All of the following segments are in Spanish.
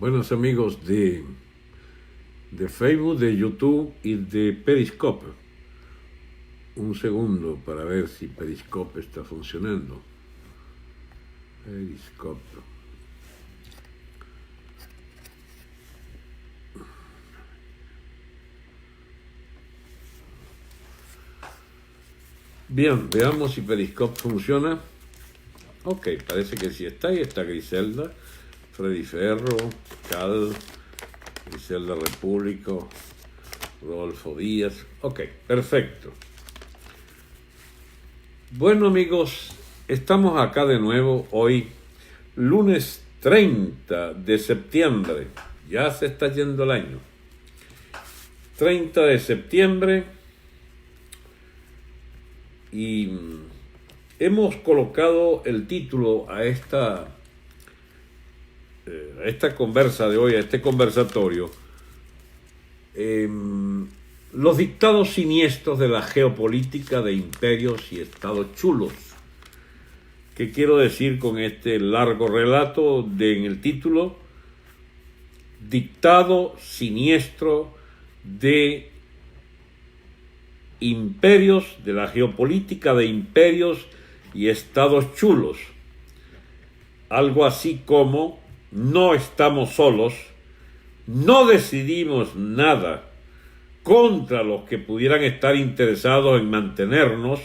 Buenos amigos de Facebook, de YouTube y de Periscope. Un segundo para ver si Periscope está funcionando. Periscope. Bien, veamos si Periscope funciona. Ok, parece que sí está. Ahí está Griselda, Freddy Ferro, Cal, Griselda Repúblico, Rodolfo Díaz. Ok, perfecto. Bueno amigos, estamos acá de nuevo hoy, lunes 30 de septiembre. Ya se está yendo el año. 30 de septiembre. Y hemos colocado el título a esta conversa de hoy, a este conversatorio, los dictados siniestros de la geopolítica de imperios y estados chulos. ¿Qué quiero decir con este largo relato en el título? Dictado siniestro de imperios, de la geopolítica de imperios y estados chulos. Algo así como: no estamos solos, no decidimos nada contra los que pudieran estar interesados en mantenernos.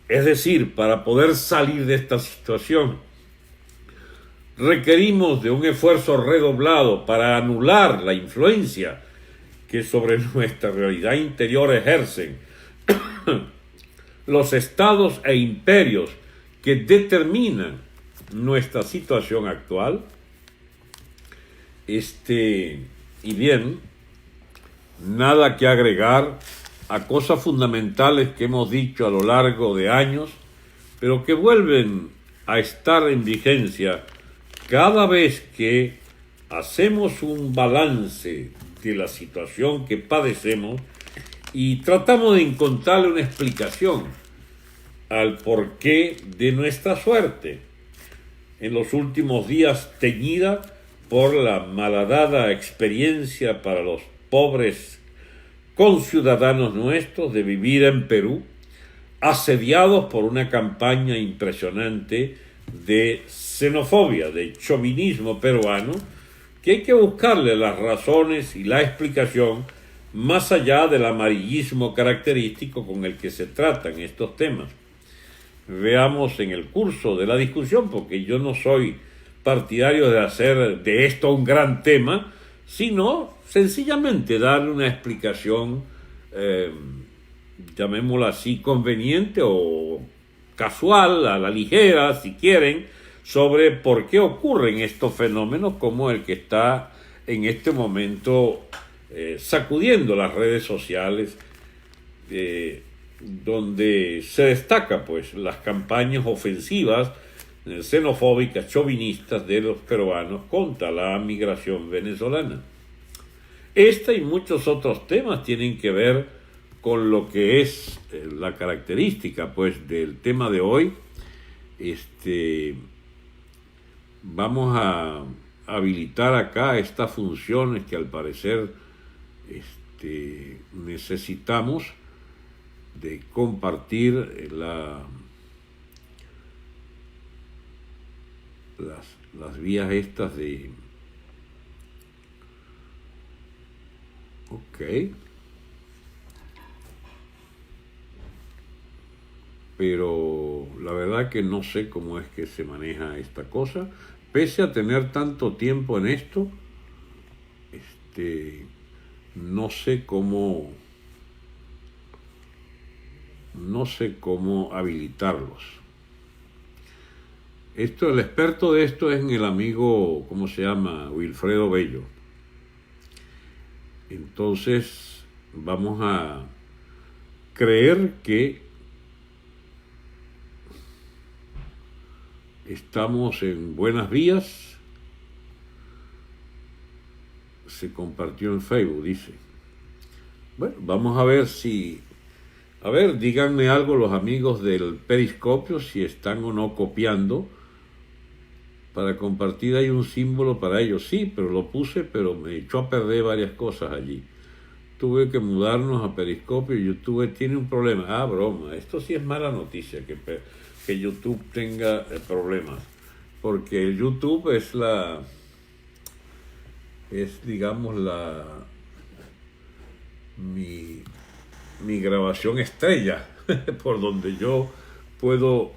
Es decir, para poder salir de esta situación, requerimos de un esfuerzo redoblado para anular la influencia que sobre nuestra realidad interior ejercen los estados e imperios que determinan nuestra situación actual. Y bien, nada que agregar a cosas fundamentales que hemos dicho a lo largo de años, pero que vuelven a estar en vigencia cada vez que hacemos un balance de la situación que padecemos y tratamos de encontrarle una explicación al porqué de nuestra suerte, en los últimos días teñida por la malhadada experiencia para los pobres conciudadanos nuestros de vivir en Perú, asediados por una campaña impresionante de xenofobia, de chauvinismo peruano, que hay que buscarle las razones y la explicación más allá del amarillismo característico con el que se tratan estos temas. Veamos en el curso de la discusión, porque yo no soy partidario de hacer de esto un gran tema, sino sencillamente darle una explicación, llamémosla así, conveniente o casual, a la ligera, si quieren, sobre por qué ocurren estos fenómenos como el que está en este momento sacudiendo las redes sociales, donde se destaca pues las campañas ofensivas xenofóbicas, chauvinistas de los peruanos contra la migración venezolana. Este y muchos otros temas tienen que ver con lo que es la característica pues del tema de hoy. Vamos a habilitar acá estas funciones que al parecer necesitamos de compartir las vías estas de... Ok. Pero la verdad que no sé cómo es que se maneja esta cosa. Pese a tener tanto tiempo en esto, no sé cómo habilitarlos. El experto de esto es el amigo, ¿cómo se llama? Wilfredo Bello. Entonces, vamos a creer que estamos en buenas vías. Se compartió en Facebook, dice. Bueno, vamos a ver si... A ver, díganme algo los amigos del Periscopio, si están o no copiando Para compartir hay un símbolo para ello. Sí, pero lo puse, pero me echó a perder varias cosas allí. Tuve que mudarnos a Periscopio y YouTube tiene un problema. Ah, broma, esto sí es mala noticia, que YouTube tenga problemas. Porque el YouTube digamos, mi grabación estrella, por donde yo puedo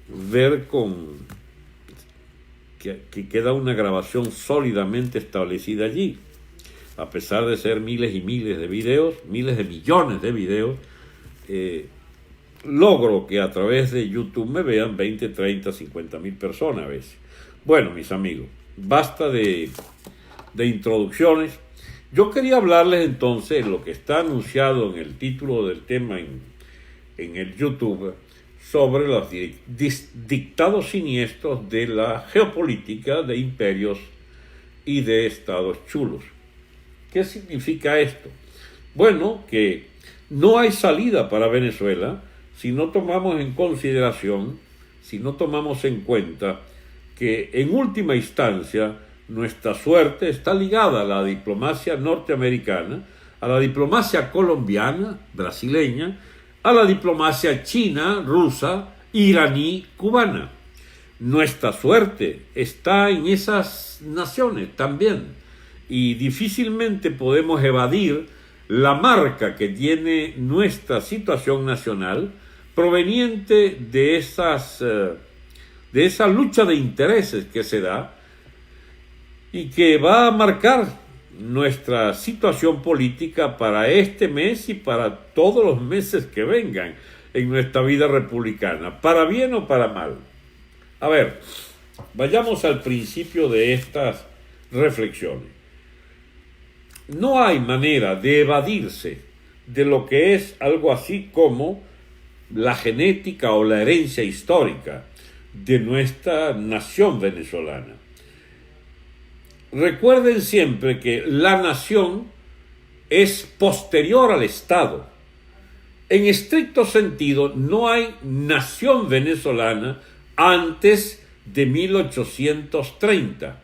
ver que queda una grabación sólidamente establecida allí. A pesar de ser miles y miles de videos, miles de millones de videos, logro que a través de YouTube me vean 20, 30, 50 mil personas a veces. Bueno, mis amigos, basta de introducciones. Yo quería hablarles entonces lo que está anunciado en el título del tema en el YouTube sobre los dictados siniestros de la geopolítica de imperios y de estados chulos. ¿Qué significa esto? Bueno, que no hay salida para Venezuela si no tomamos en consideración, si no tomamos en cuenta que en última instancia nuestra suerte está ligada a la diplomacia norteamericana, a la diplomacia colombiana, brasileña, a la diplomacia china, rusa, iraní, cubana. Nuestra suerte está en esas naciones también. Y difícilmente podemos evadir la marca que tiene nuestra situación nacional proveniente de esa lucha de intereses que se da y que va a marcar nuestra situación política para este mes y para todos los meses que vengan en nuestra vida republicana, para bien o para mal. A ver, vayamos al principio de estas reflexiones. No hay manera de evadirse de lo que es algo así como la genética o la herencia histórica de nuestra nación venezolana. Recuerden siempre que la nación es posterior al Estado. En estricto sentido, no hay nación venezolana antes de 1830.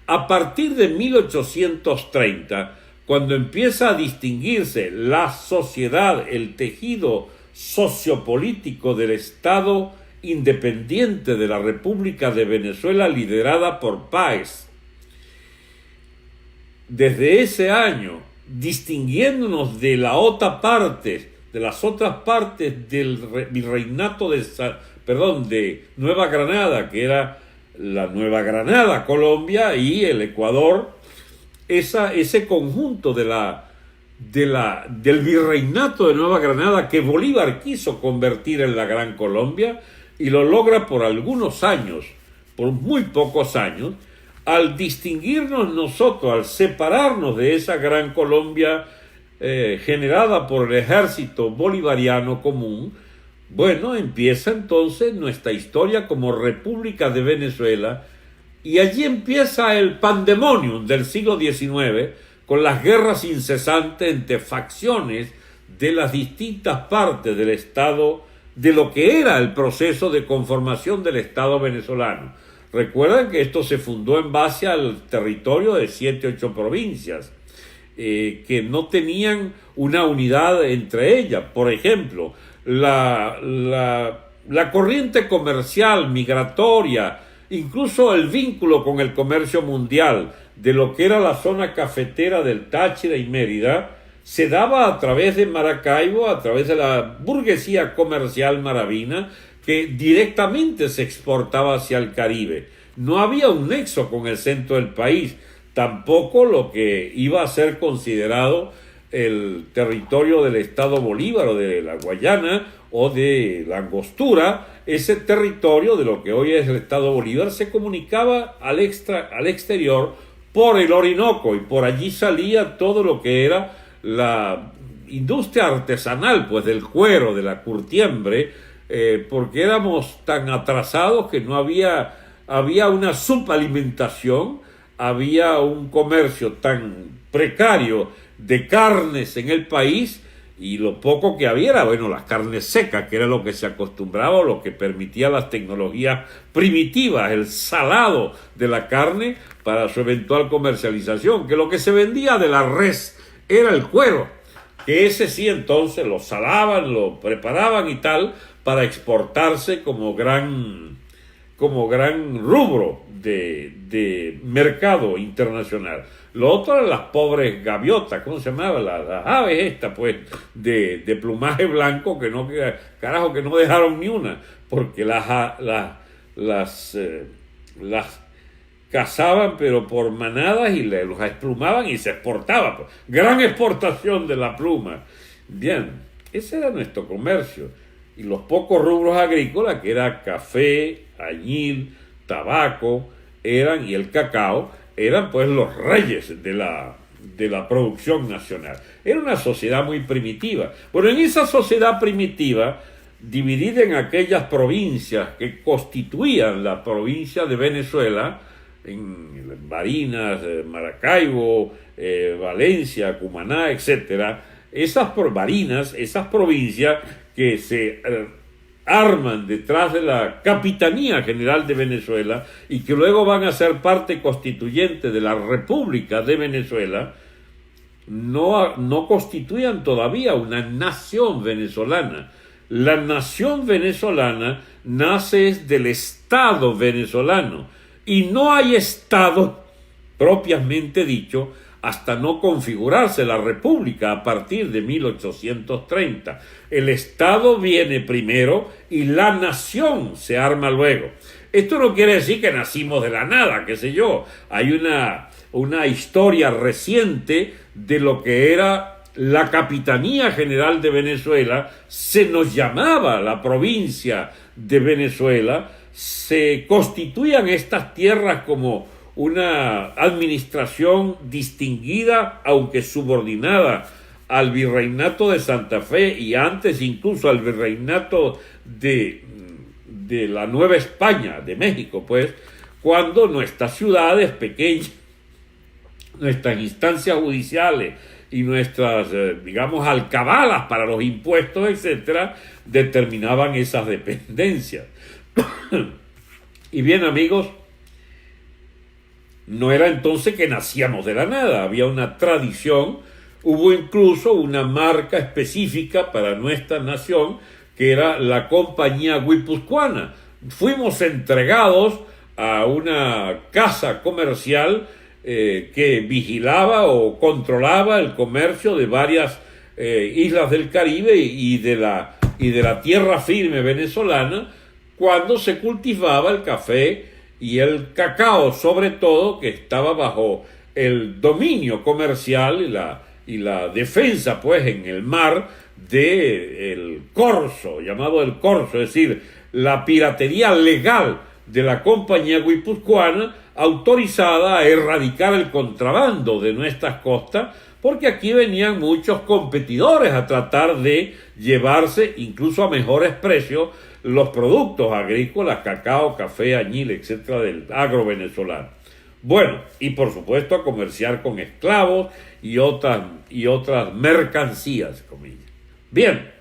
A partir de 1830, cuando empieza a distinguirse la sociedad, el tejido sociopolítico del Estado independiente de la República de Venezuela liderada por Páez, desde ese año, distinguiéndonos de las otras partes del virreinato de Nueva Granada, que era la Nueva Granada, Colombia, y el Ecuador, ese conjunto del virreinato de Nueva Granada que Bolívar quiso convertir en la Gran Colombia y lo logra por algunos años, por muy pocos años. Al distinguirnos nosotros, al separarnos de esa Gran Colombia generada por el ejército bolivariano común, bueno, empieza entonces nuestra historia como República de Venezuela. Y allí empieza el pandemonium del siglo XIX, con las guerras incesantes entre facciones de las distintas partes del Estado, de lo que era el proceso de conformación del Estado venezolano. Recuerden que esto se fundó en base al territorio de 7, 8 provincias, que no tenían una unidad entre ellas. Por ejemplo, la corriente comercial, migratoria, incluso el vínculo con el comercio mundial de lo que era la zona cafetera del Táchira y Mérida se daba a través de Maracaibo, a través de la burguesía comercial maravina que directamente se exportaba hacia el Caribe. No había un nexo con el centro del país, tampoco lo que iba a ser considerado el territorio del Estado Bolívar o de la Guayana o de la Angostura. Ese territorio de lo que hoy es el Estado Bolívar se comunicaba al exterior por el Orinoco, y por allí salía todo lo que era la industria artesanal, pues del cuero, de la curtiembre, porque éramos tan atrasados que no había una subalimentación, había un comercio tan precario de carnes en el país, y lo poco que había era, bueno, las carnes secas, que era lo que se acostumbraba o lo que permitía las tecnologías primitivas, el salado de la carne para su eventual comercialización, que lo que se vendía de la res era el cuero, que ese sí entonces lo salaban, lo preparaban y tal, para exportarse como gran rubro de mercado internacional. Lo otro eran las pobres gaviotas, ¿cómo se llamaba? Las aves estas, pues, de plumaje blanco, que no dejaron ni una, porque las cazaban, pero por manadas, y los esplumaban y se exportaba. Pues. Gran exportación de la pluma. Bien, ese era nuestro comercio. Y los pocos rubros agrícolas, que era café, añil, tabaco, y el cacao, eran pues los reyes de la producción nacional. Era una sociedad muy primitiva. Bueno, en esa sociedad primitiva, dividida en aquellas provincias que constituían la provincia de Venezuela, en Barinas, Maracaibo, Valencia, Cumaná, etcétera, esas provincias que se arman detrás de la Capitanía General de Venezuela y que luego van a ser parte constituyente de la República de Venezuela, no constituían todavía una nación venezolana. La nación venezolana nace del Estado venezolano y no hay Estado propiamente dicho hasta no configurarse la República a partir de 1830. El Estado viene primero y la nación se arma luego. Esto no quiere decir que nacimos de la nada, qué sé yo. Hay una historia reciente de lo que era la Capitanía General de Venezuela. Se nos llamaba la provincia de Venezuela. Se constituían estas tierras como una administración distinguida, aunque subordinada al virreinato de Santa Fe y antes incluso al virreinato de la Nueva España, de México, pues, cuando nuestras ciudades pequeñas, nuestras instancias judiciales y nuestras, digamos, alcabalas para los impuestos, etcétera, determinaban esas dependencias. Y bien, amigos, no era entonces que nacíamos de la nada, había una tradición, hubo incluso una marca específica para nuestra nación, que era la Compañía Guipuzcoana. Fuimos entregados a una casa comercial que vigilaba o controlaba el comercio de varias islas del Caribe y de la tierra firme venezolana, cuando se cultivaba el café y el cacao, sobre todo, que estaba bajo el dominio comercial y la defensa, pues, en el mar del corso, llamado el corso, es decir, la piratería legal de la Compañía Guipuzcoana, autorizada a erradicar el contrabando de nuestras costas, porque aquí venían muchos competidores a tratar de llevarse, incluso a mejores precios, los productos agrícolas, cacao, café, añil, etcétera, del agro venezolano. Bueno, y por supuesto a comerciar con esclavos y otras mercancías, comillas. Bien,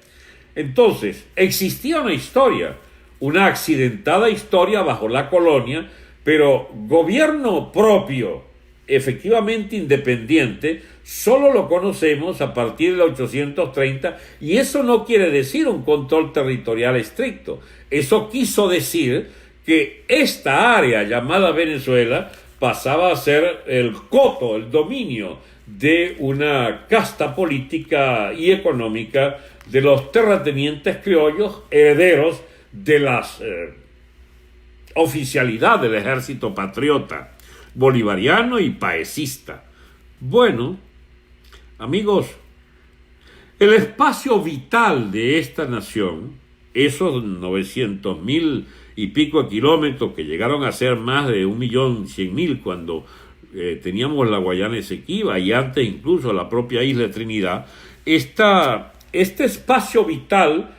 entonces, existía una historia, una accidentada historia bajo la colonia, pero gobierno propio, efectivamente independiente, solo lo conocemos a partir de 1830, y eso no quiere decir un control territorial estricto. Eso quiso decir que esta área llamada Venezuela pasaba a ser el coto, el dominio de una casta política y económica de los terratenientes criollos, herederos de las oficialidad del ejército patriota bolivariano y paecista. Bueno, amigos, el espacio vital de esta nación, esos 900,000 y pico de kilómetros que llegaron a ser más de 1.100.000 cuando teníamos la Guayana Esequiba y antes incluso la propia isla de Trinidad, este espacio vital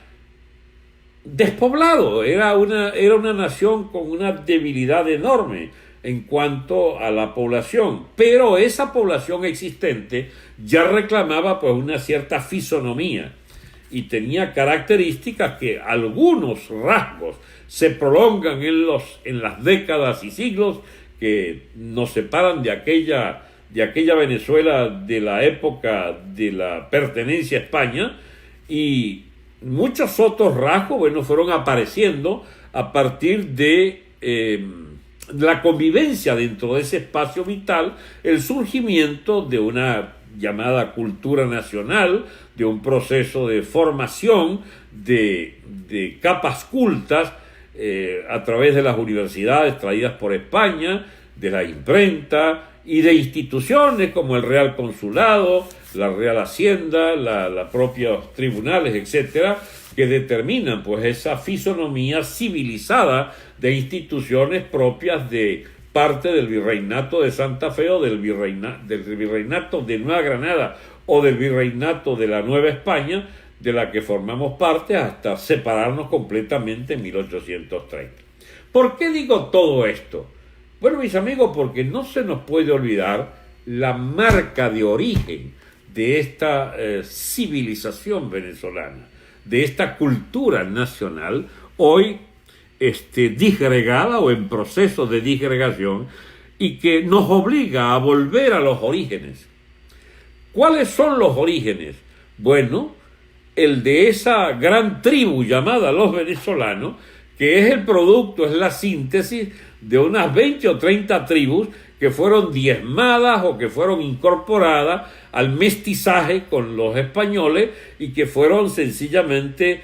despoblado, era una nación con una debilidad enorme. en cuanto a la población, pero esa población existente ya reclamaba pues una cierta fisonomía y tenía características que algunos rasgos se prolongan en las décadas y siglos que nos separan de aquella Venezuela de la época de la pertenencia a España, y muchos otros rasgos, bueno, fueron apareciendo a partir de la convivencia dentro de ese espacio vital, el surgimiento de una llamada cultura nacional, de un proceso de formación de capas cultas a través de las universidades traídas por España, de la imprenta y de instituciones como el Real Consulado, la Real Hacienda, los propios tribunales, etcétera, que determinan pues esa fisonomía civilizada de instituciones propias de parte del Virreinato de Santa Fe o del Virreinato de Nueva Granada o del Virreinato de la Nueva España, de la que formamos parte hasta separarnos completamente en 1830. ¿Por qué digo todo esto? Bueno, mis amigos, porque no se nos puede olvidar la marca de origen de esta civilización venezolana, de esta cultura nacional, hoy disgregada o en proceso de disgregación, y que nos obliga a volver a los orígenes. ¿Cuáles son los orígenes? Bueno, el de esa gran tribu llamada los venezolanos, que es el producto, es la síntesis de unas 20 o 30 tribus que fueron diezmadas o que fueron incorporadas al mestizaje con los españoles y que fueron sencillamente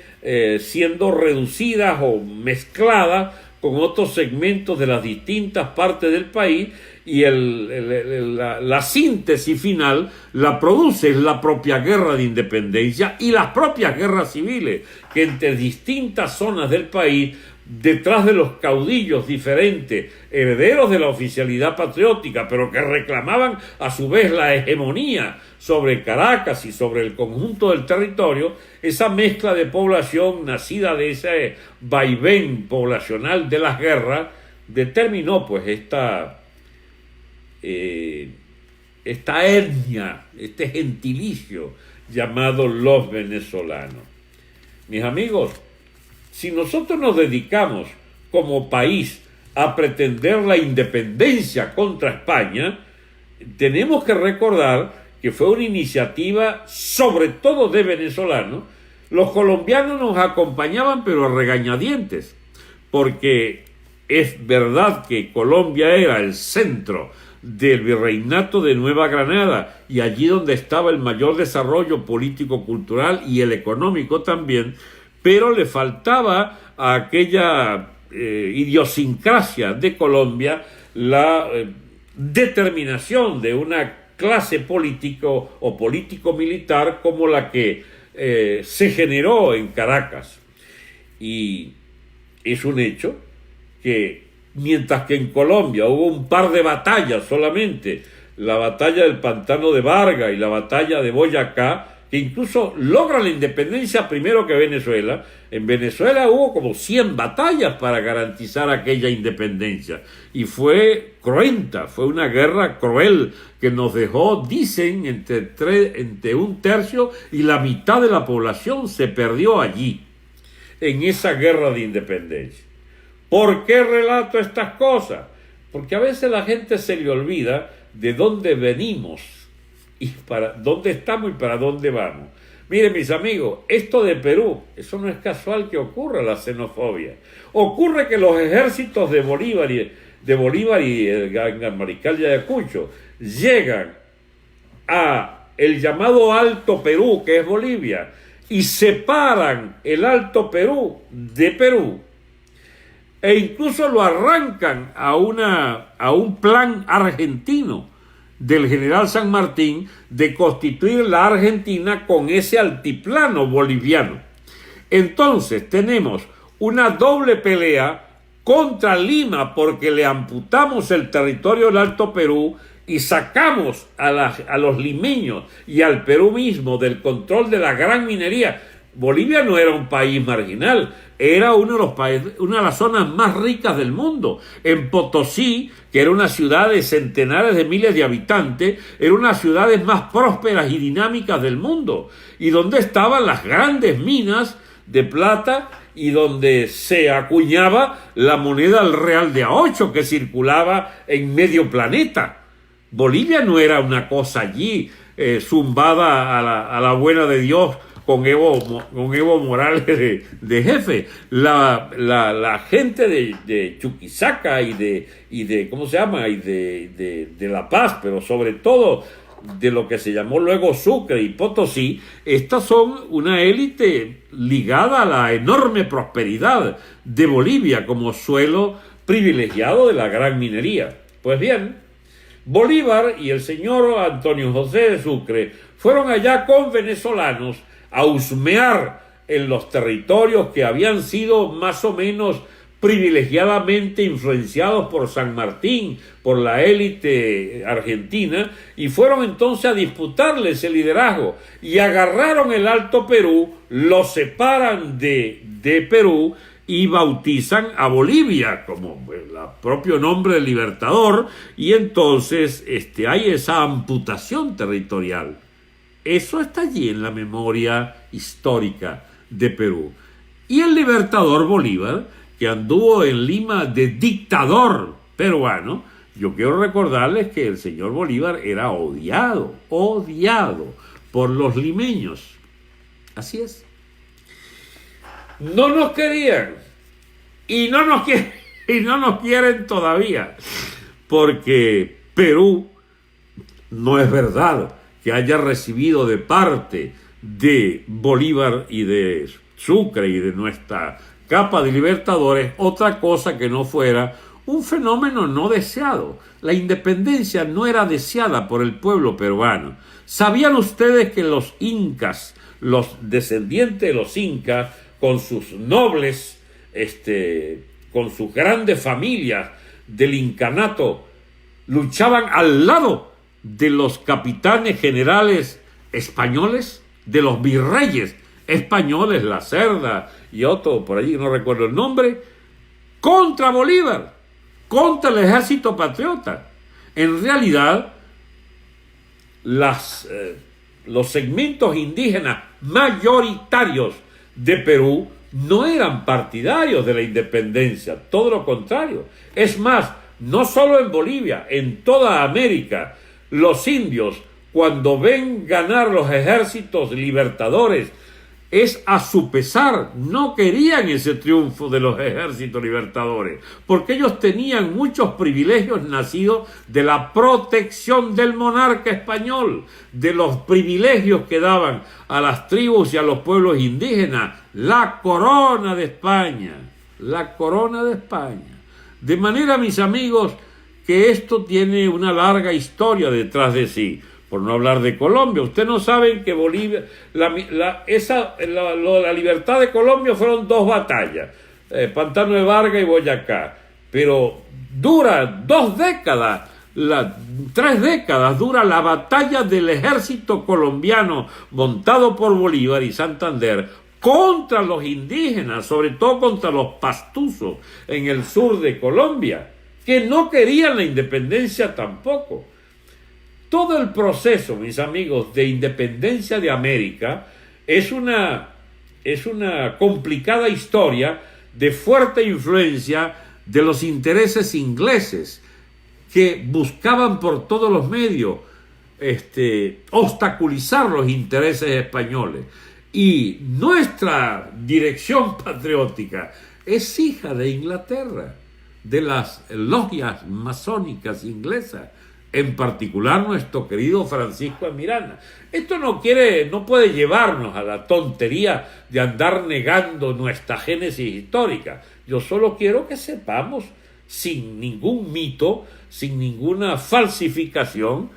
siendo reducidas o mezcladas con otros segmentos de las distintas partes del país, y la síntesis final la produce la propia guerra de independencia y las propias guerras civiles que entre distintas zonas del país, detrás de los caudillos diferentes, herederos de la oficialidad patriótica, pero que reclamaban a su vez la hegemonía sobre Caracas y sobre el conjunto del territorio, esa mezcla de población nacida de ese vaivén poblacional de las guerras, determinó pues esta etnia, este gentilicio llamado los venezolanos. Mis amigos, si nosotros nos dedicamos como país a pretender la independencia contra España, tenemos que recordar que fue una iniciativa sobre todo de venezolanos. Los colombianos nos acompañaban, pero a regañadientes, porque es verdad que Colombia era el centro del Virreinato de Nueva Granada y allí donde estaba el mayor desarrollo político-cultural y el económico también, pero le faltaba a aquella idiosincrasia de Colombia la determinación de una clase político o político-militar como la que se generó en Caracas. Y es un hecho que mientras que en Colombia hubo un par de batallas solamente, la batalla del Pantano de Vargas y la batalla de Boyacá, que incluso logra la independencia primero que Venezuela. En Venezuela hubo como 100 batallas para garantizar aquella independencia, y fue cruenta, fue una guerra cruel que nos dejó, dicen, entre un tercio y la mitad de la población se perdió allí, en esa guerra de independencia. ¿Por qué relato estas cosas? Porque a veces la gente se le olvida de dónde venimos y para dónde estamos y para dónde vamos. Miren, mis amigos, esto de Perú, eso no es casual que ocurra, la xenofobia. Ocurre que los ejércitos de Bolívar y el mariscal de Ayacucho llegan a el llamado Alto Perú, que es Bolivia, y separan el Alto Perú de Perú, e incluso lo arrancan a un plan argentino del general San Martín de constituir la Argentina con ese altiplano boliviano. Entonces tenemos una doble pelea contra Lima, porque le amputamos el territorio del Alto Perú y sacamos a los limeños y al Perú mismo del control de la gran minería. Bolivia no era un país marginal, era uno de los países, una de las zonas más ricas del mundo. En Potosí, que era una ciudad de centenares de miles de habitantes, era una de las ciudades más prósperas y dinámicas del mundo, y donde estaban las grandes minas de plata y donde se acuñaba la moneda del real de a8 que circulaba en medio planeta. Bolivia no era una cosa allí zumbada a la buena de Dios con Evo Morales de jefe. La gente de Chuquisaca y de ¿cómo se llama? Y de La Paz, pero sobre todo de lo que se llamó luego Sucre y Potosí, estas son una élite ligada a la enorme prosperidad de Bolivia como suelo privilegiado de la gran minería. Pues bien, Bolívar y el señor Antonio José de Sucre fueron allá con venezolanos a husmear en los territorios que habían sido más o menos privilegiadamente influenciados por San Martín, por la élite argentina, y fueron entonces a disputarle ese liderazgo y agarraron el Alto Perú, lo separan de Perú y bautizan a Bolivia como el propio nombre del libertador, y entonces hay esa amputación territorial. Eso está allí en la memoria histórica de Perú. Y el libertador Bolívar, que anduvo en Lima de dictador peruano, yo quiero recordarles que el señor Bolívar era odiado por los limeños. Así es. No nos querían y no nos quieren todavía, porque Perú no es verdad que haya recibido de parte de Bolívar y de Sucre y de nuestra capa de libertadores otra cosa que no fuera un fenómeno no deseado. La independencia no era deseada por el pueblo peruano. ¿Sabían ustedes que los incas, los descendientes de los incas, con sus nobles, con sus grandes familias del incanato, luchaban al lado de los capitanes generales españoles, de los virreyes españoles, La Cerda y otro por allí, no recuerdo el nombre, contra Bolívar, contra el ejército patriota? En realidad, los segmentos indígenas mayoritarios de Perú no eran partidarios de la independencia, todo lo contrario. Es más, no solo en Bolivia, en toda América, los indios, cuando ven ganar los ejércitos libertadores, es a su pesar, no querían ese triunfo de los ejércitos libertadores, porque ellos tenían muchos privilegios nacidos de la protección del monarca español, de los privilegios que daban a las tribus y a los pueblos indígenas, la corona de España, la corona de España. De manera, mis amigos, que esto tiene una larga historia detrás de sí. Por no hablar de Colombia, ustedes no saben que Bolivia, la libertad de Colombia fueron 2 batallas, Pantano de Vargas y Boyacá, pero dura 2 décadas, 3 décadas dura la batalla del ejército colombiano montado por Bolívar y Santander contra los indígenas, sobre todo contra los pastusos en el sur de Colombia, que no querían la independencia tampoco. Todo el proceso, mis amigos, de independencia de América es una complicada historia de fuerte influencia de los intereses ingleses que buscaban por todos los medios obstaculizar los intereses españoles. Y nuestra dirección patriótica es hija de Inglaterra, de las logias masónicas inglesas, en particular nuestro querido Francisco de Miranda. Esto no puede llevarnos a la tontería de andar negando nuestra génesis histórica. Yo solo quiero que sepamos, sin ningún mito, sin ninguna falsificación,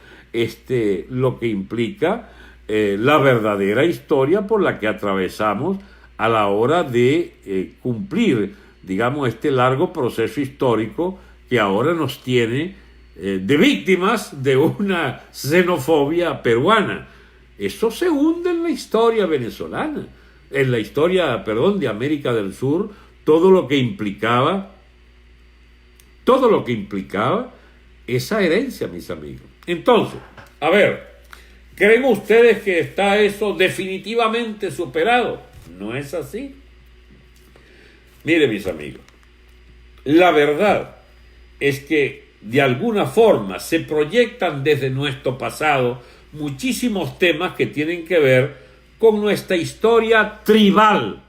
lo que implica la verdadera historia por la que atravesamos a la hora de cumplir, digamos, este largo proceso histórico que ahora nos tiene de víctimas de una xenofobia peruana. Eso se hunde en la historia venezolana. en la historia, perdón, de América del Sur, todo lo que implicaba esa herencia, mis amigos. Entonces, a ver, ¿creen ustedes que está eso definitivamente superado? No es así. Mire, mis amigos, la verdad es que de alguna forma se proyectan desde nuestro pasado muchísimos temas que tienen que ver con nuestra historia tribal.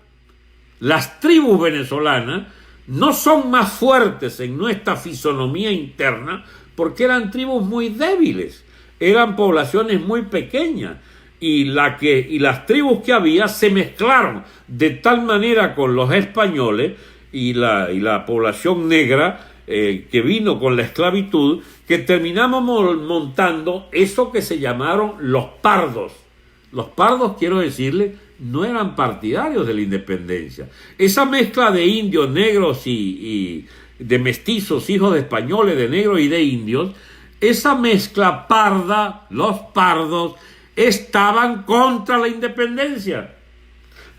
Las tribus venezolanas no son más fuertes en nuestra fisonomía interna porque eran tribus muy débiles, eran poblaciones muy pequeñas y las tribus que había se mezclaron de tal manera con los españoles y la población negra que vino con la esclavitud, que terminamos montando eso que se llamaron los pardos. Los pardos, quiero decirle, no eran partidarios de la independencia. Esa mezcla de indios, negros y de mestizos, hijos de españoles, de negros y de indios, esa mezcla parda, los pardos, estaban contra la independencia.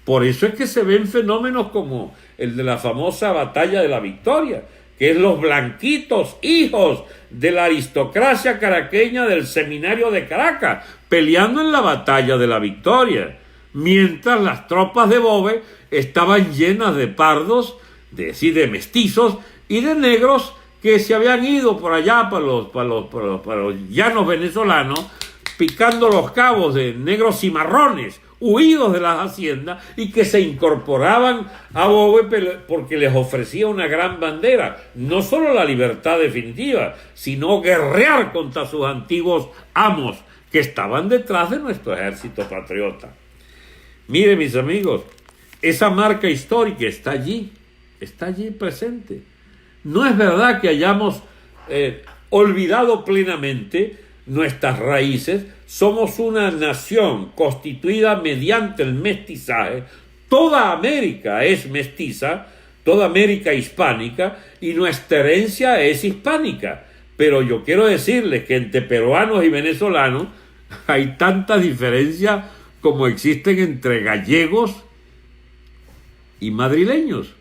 Por eso es que se ven fenómenos como el de la famosa Batalla de la Victoria, que es los blanquitos, hijos de la aristocracia caraqueña del Seminario de Caracas, peleando en la Batalla de la Victoria, mientras las tropas de Boves estaban llenas de pardos, de mestizos y de negros que se habían ido por allá para los llanos venezolanos, picando los cabos de negros cimarrones, huidos de las haciendas y que se incorporaban a Boves porque les ofrecía una gran bandera, no solo la libertad definitiva, sino guerrear contra sus antiguos amos que estaban detrás de nuestro ejército patriota. Mire, mis amigos, esa marca histórica está allí presente. No es verdad que hayamos olvidado plenamente nuestras raíces. Somos una nación constituida mediante el mestizaje. Toda América es mestiza, toda América hispánica, y nuestra herencia es hispánica. Pero yo quiero decirles que entre peruanos y venezolanos hay tanta diferencia como existen entre gallegos y madrileños,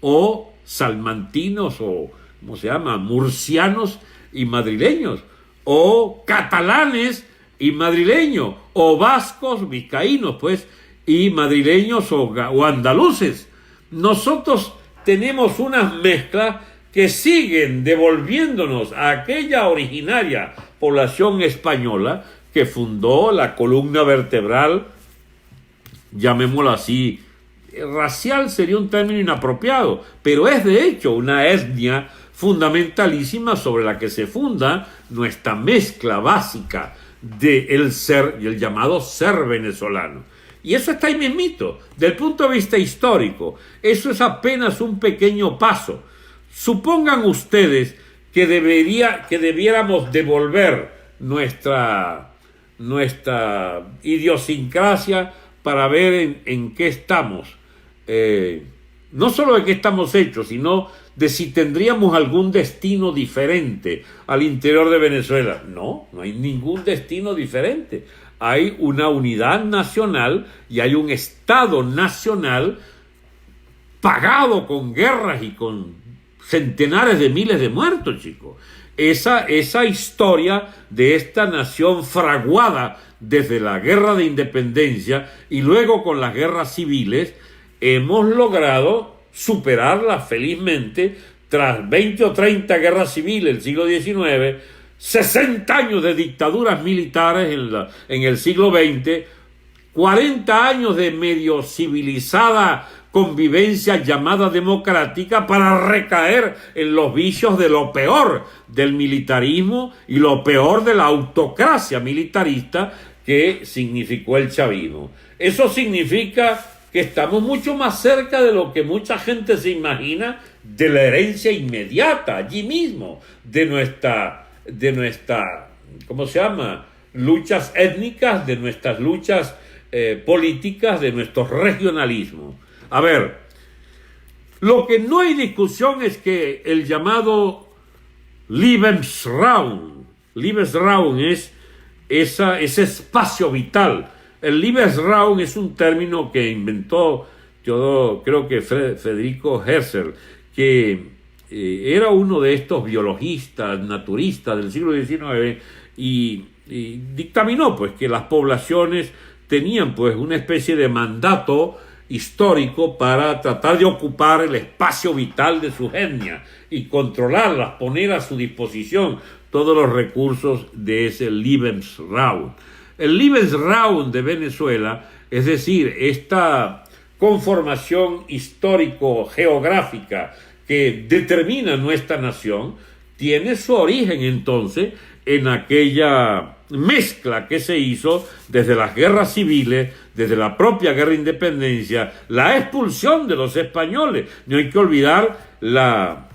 o salmantinos, o ¿cómo se llama?, murcianos y madrileños, o catalanes y madrileños, o vascos, vizcaínos, pues, y madrileños o andaluces. Nosotros tenemos unas mezclas que siguen devolviéndonos a aquella originaria población española que fundó la columna vertebral, llamémoslo así, racial sería un término inapropiado, pero es de hecho una etnia fundamentalísima sobre la que se funda nuestra mezcla básica del ser y el llamado ser venezolano. Y eso está ahí mismito, del punto de vista histórico. Eso es apenas un pequeño paso. Supongan ustedes que debiéramos devolver nuestra idiosincrasia para ver en qué estamos. No solo de qué estamos hechos, sino de si tendríamos algún destino diferente al interior de Venezuela. No hay ningún destino diferente. Hay una unidad nacional y hay un Estado nacional pagado con guerras y con centenares de miles de muertos, chicos. Esa historia de esta nación fraguada desde la guerra de independencia y luego con las guerras civiles, hemos logrado superarla felizmente tras 20 o 30 guerras civiles del siglo XIX, 60 años de dictaduras militares en el siglo XX, 40 años de medio civilizada convivencia llamada democrática para recaer en los vicios de lo peor del militarismo y lo peor de la autocracia militarista que significó el chavismo. Eso significa que estamos mucho más cerca de lo que mucha gente se imagina de la herencia inmediata, allí mismo, de nuestra, ¿cómo se llama?, luchas étnicas, de nuestras luchas políticas, de nuestros regionalismos. A ver, lo que no hay discusión es que el llamado Lebensraum es ese espacio vital El Lebensraum es un término que inventó, yo creo que Federico Herzel, que era uno de estos biologistas, naturistas del siglo XIX, y dictaminó pues que las poblaciones tenían pues una especie de mandato histórico para tratar de ocupar el espacio vital de su etnia y controlarlas, poner a su disposición todos los recursos de ese Lebensraum. El Lebensraum de Venezuela, es decir, esta conformación histórico-geográfica que determina nuestra nación, tiene su origen entonces en aquella mezcla que se hizo desde las guerras civiles, desde la propia guerra de independencia, la expulsión de los españoles. No hay que olvidar la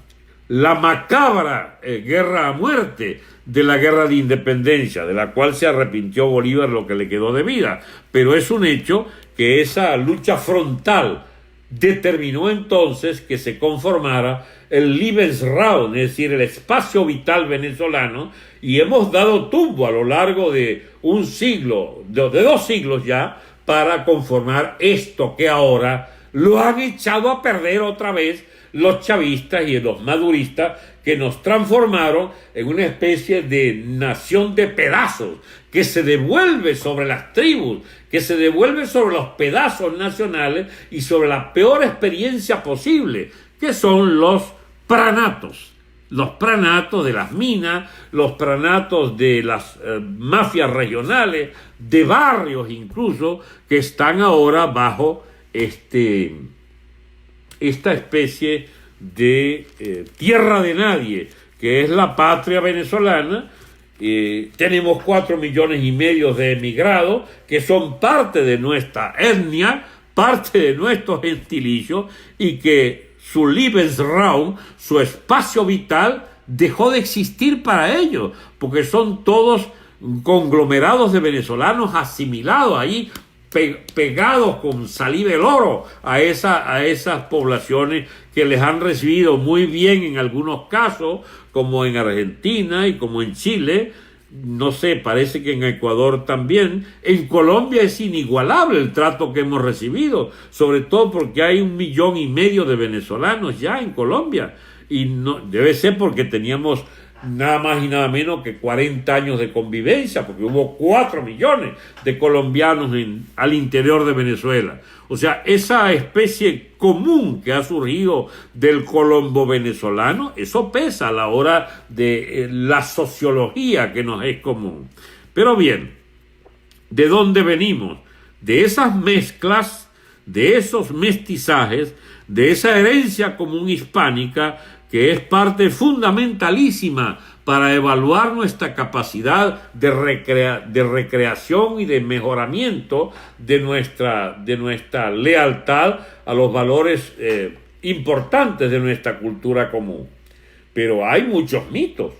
macabra guerra a muerte de la guerra de independencia, de la cual se arrepintió Bolívar lo que le quedó de vida. Pero es un hecho que esa lucha frontal determinó entonces que se conformara el Lebensraum, es decir, el espacio vital venezolano, y hemos dado tumbo a lo largo de un siglo, de 2 siglos ya, para conformar esto que ahora lo han echado a perder otra vez los chavistas y los maduristas, que nos transformaron en una especie de nación de pedazos, que se devuelve sobre las tribus, que se devuelve sobre los pedazos nacionales y sobre la peor experiencia posible, que son los pranatos de las minas, los pranatos de las mafias regionales, de barrios incluso, que están ahora bajo esta especie de tierra de nadie, que es la patria venezolana. Tenemos 4,5 millones de emigrados que son parte de nuestra etnia, parte de nuestro gentilicio, y que su Lebensraum, su espacio vital, dejó de existir para ellos, porque son todos conglomerados de venezolanos asimilados ahí, pegados con saliva del oro a esas poblaciones que les han recibido muy bien en algunos casos, como en Argentina y como en Chile. No sé, parece que en Ecuador también. En Colombia es inigualable el trato que hemos recibido, sobre todo porque hay 1,5 millones de venezolanos ya en Colombia, y no debe ser porque teníamos nada más y nada menos que 40 años de convivencia, porque hubo 4 millones de colombianos al interior de Venezuela. O sea, esa especie común que ha surgido del colombo venezolano, eso pesa a la hora de la sociología que nos es común. Pero bien, ¿de dónde venimos? De esas mezclas, de esos mestizajes, de esa herencia común hispánica, que es parte fundamentalísima para evaluar nuestra capacidad de recreación y de mejoramiento de nuestra lealtad a los valores importantes de nuestra cultura común. Pero hay muchos mitos,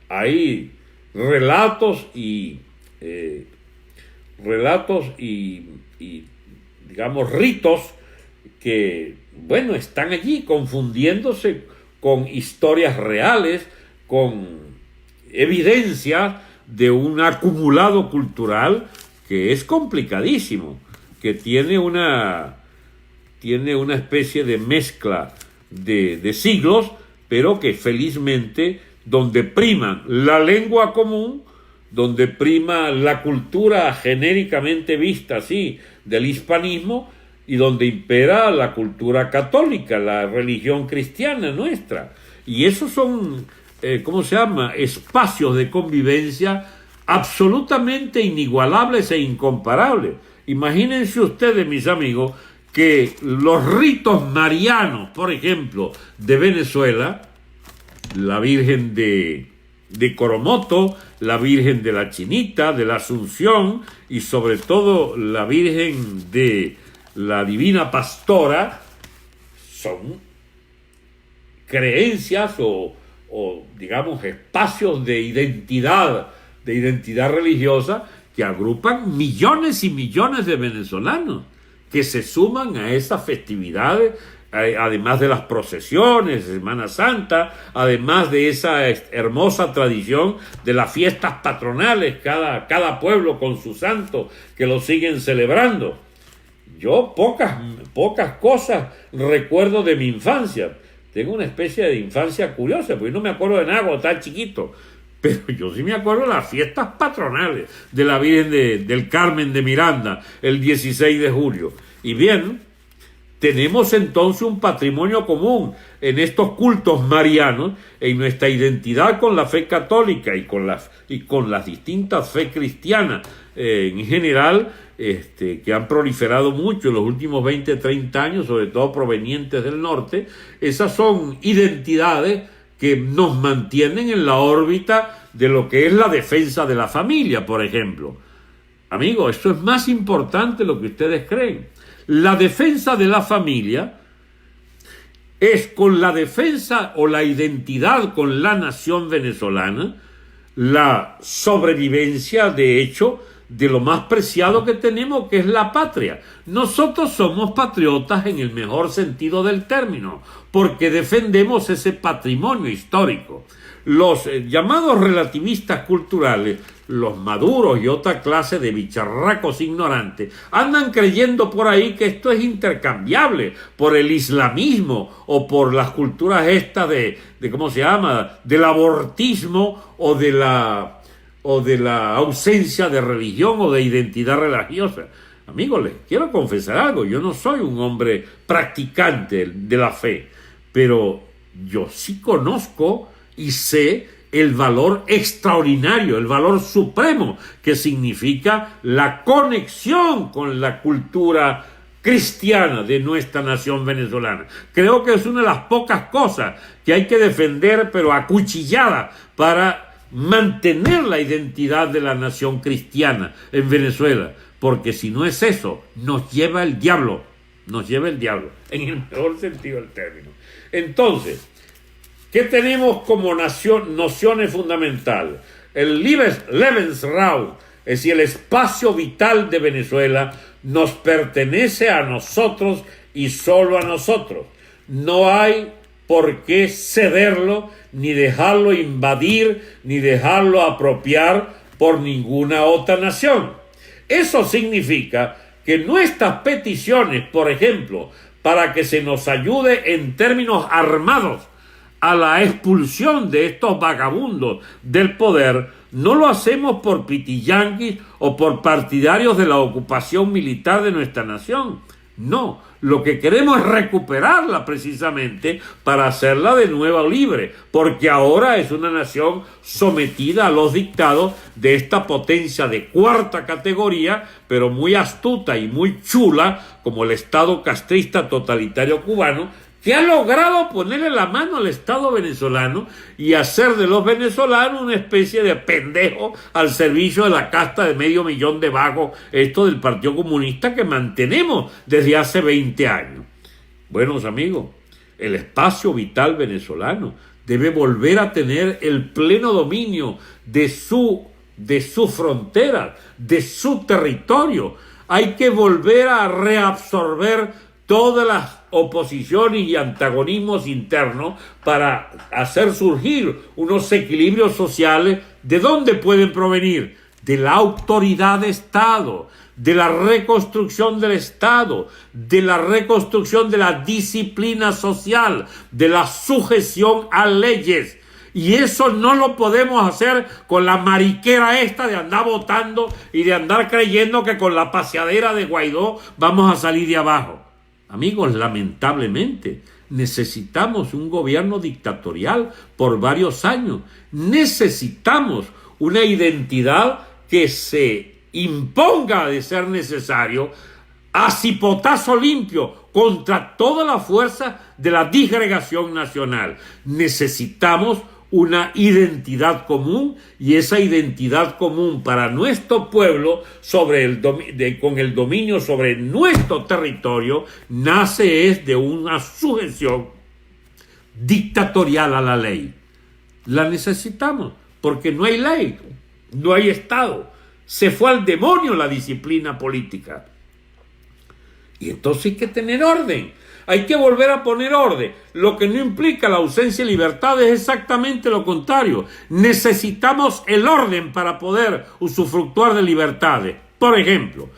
hay relatos y digamos ritos que, bueno, están allí confundiéndose con historias reales, con evidencia de un acumulado cultural que es complicadísimo, que tiene una especie de mezcla de siglos, pero que felizmente, donde priman la lengua común, donde prima la cultura genéricamente vista así del hispanismo, y donde impera la cultura católica, la religión cristiana nuestra. Y esos son, espacios de convivencia absolutamente inigualables e incomparables. Imagínense ustedes, mis amigos, que los ritos marianos, por ejemplo, de Venezuela, la Virgen de Coromoto, la Virgen de la Chinita, de la Asunción, y sobre todo la Virgen de la Divina Pastora, son creencias o digamos espacios de identidad religiosa que agrupan millones y millones de venezolanos que se suman a esas festividades además de las procesiones de Semana Santa, además de esa hermosa tradición de las fiestas patronales, cada pueblo con su santo que lo siguen celebrando. Yo pocas cosas recuerdo de mi infancia. Tengo una especie de infancia curiosa, porque no me acuerdo de nada cuando estaba chiquito. Pero yo sí me acuerdo de las fiestas patronales de la Virgen del Carmen de Miranda, el 16 de julio. Y bien, tenemos entonces un patrimonio común en estos cultos marianos, en nuestra identidad con la fe católica y con las distintas fe cristianas en general, que han proliferado mucho en los últimos 20, 30 años, sobre todo provenientes del norte. Esas son identidades que nos mantienen en la órbita de lo que es la defensa de la familia, por ejemplo. Amigos, esto es más importante de lo que ustedes creen. La defensa de la familia es, con la defensa o la identidad con la nación venezolana, la sobrevivencia, de hecho, de lo más preciado que tenemos, que es la patria. Nosotros somos patriotas en el mejor sentido del término, porque defendemos ese patrimonio histórico. Los llamados relativistas culturales, los maduros y otra clase de bicharracos ignorantes, andan creyendo por ahí que esto es intercambiable por el islamismo o por las culturas estas de ¿cómo se llama?, del abortismo o de la ausencia de religión o de identidad religiosa. Amigos, les quiero confesar algo. Yo no soy un hombre practicante de la fe, pero yo sí conozco y sé el valor extraordinario, el valor supremo que significa la conexión con la cultura cristiana de nuestra nación venezolana. Creo que es una de las pocas cosas que hay que defender, pero acuchillada, para mantener la identidad de la nación cristiana en Venezuela, porque si no es eso, nos lleva el diablo, en el mejor sentido del término. Entonces, ¿qué tenemos como nociones fundamentales? El Lebensraum, es decir, el espacio vital de Venezuela, nos pertenece a nosotros y solo a nosotros. No hay por qué cederlo, ni dejarlo invadir, ni dejarlo apropiar por ninguna otra nación. Eso significa que nuestras peticiones, por ejemplo, para que se nos ayude en términos armados a la expulsión de estos vagabundos del poder, no lo hacemos por pitiyanquis o por partidarios de la ocupación militar de nuestra nación. No, lo que queremos es recuperarla precisamente para hacerla de nuevo libre, porque ahora es una nación sometida a los dictados de esta potencia de cuarta categoría, pero muy astuta y muy chula, como el Estado castrista totalitario cubano, que ha logrado ponerle la mano al Estado venezolano y hacer de los venezolanos una especie de pendejo al servicio de la casta de 500,000 de vagos, esto del Partido Comunista que mantenemos desde hace 20 años. Buenos amigos, el espacio vital venezolano debe volver a tener el pleno dominio de su frontera, de su territorio. Hay que volver a reabsorber todas las oposiciones y antagonismos internos para hacer surgir unos equilibrios sociales. ¿De dónde pueden provenir? De la autoridad de Estado, de la reconstrucción del Estado, de la reconstrucción de la disciplina social, de la sujeción a leyes. Y eso no lo podemos hacer con la mariquera esta de andar votando y de andar creyendo que con la paseadera de Guaidó vamos a salir de abajo. Amigos, lamentablemente, necesitamos un gobierno dictatorial por varios años. Necesitamos una identidad que se imponga, de ser necesario, a cipotazo limpio contra toda la fuerza de la disgregación nacional. Necesitamos una identidad común, y esa identidad común para nuestro pueblo con el dominio sobre nuestro territorio nace de una sujeción dictatorial a la ley. La necesitamos porque no hay ley, no hay Estado. Se fue al demonio la disciplina política. Y entonces hay que tener orden. hay que volver a poner orden, lo que no implica la ausencia de libertad, es exactamente lo contrario. Necesitamos el orden para poder usufructuar de libertades. Por ejemplo,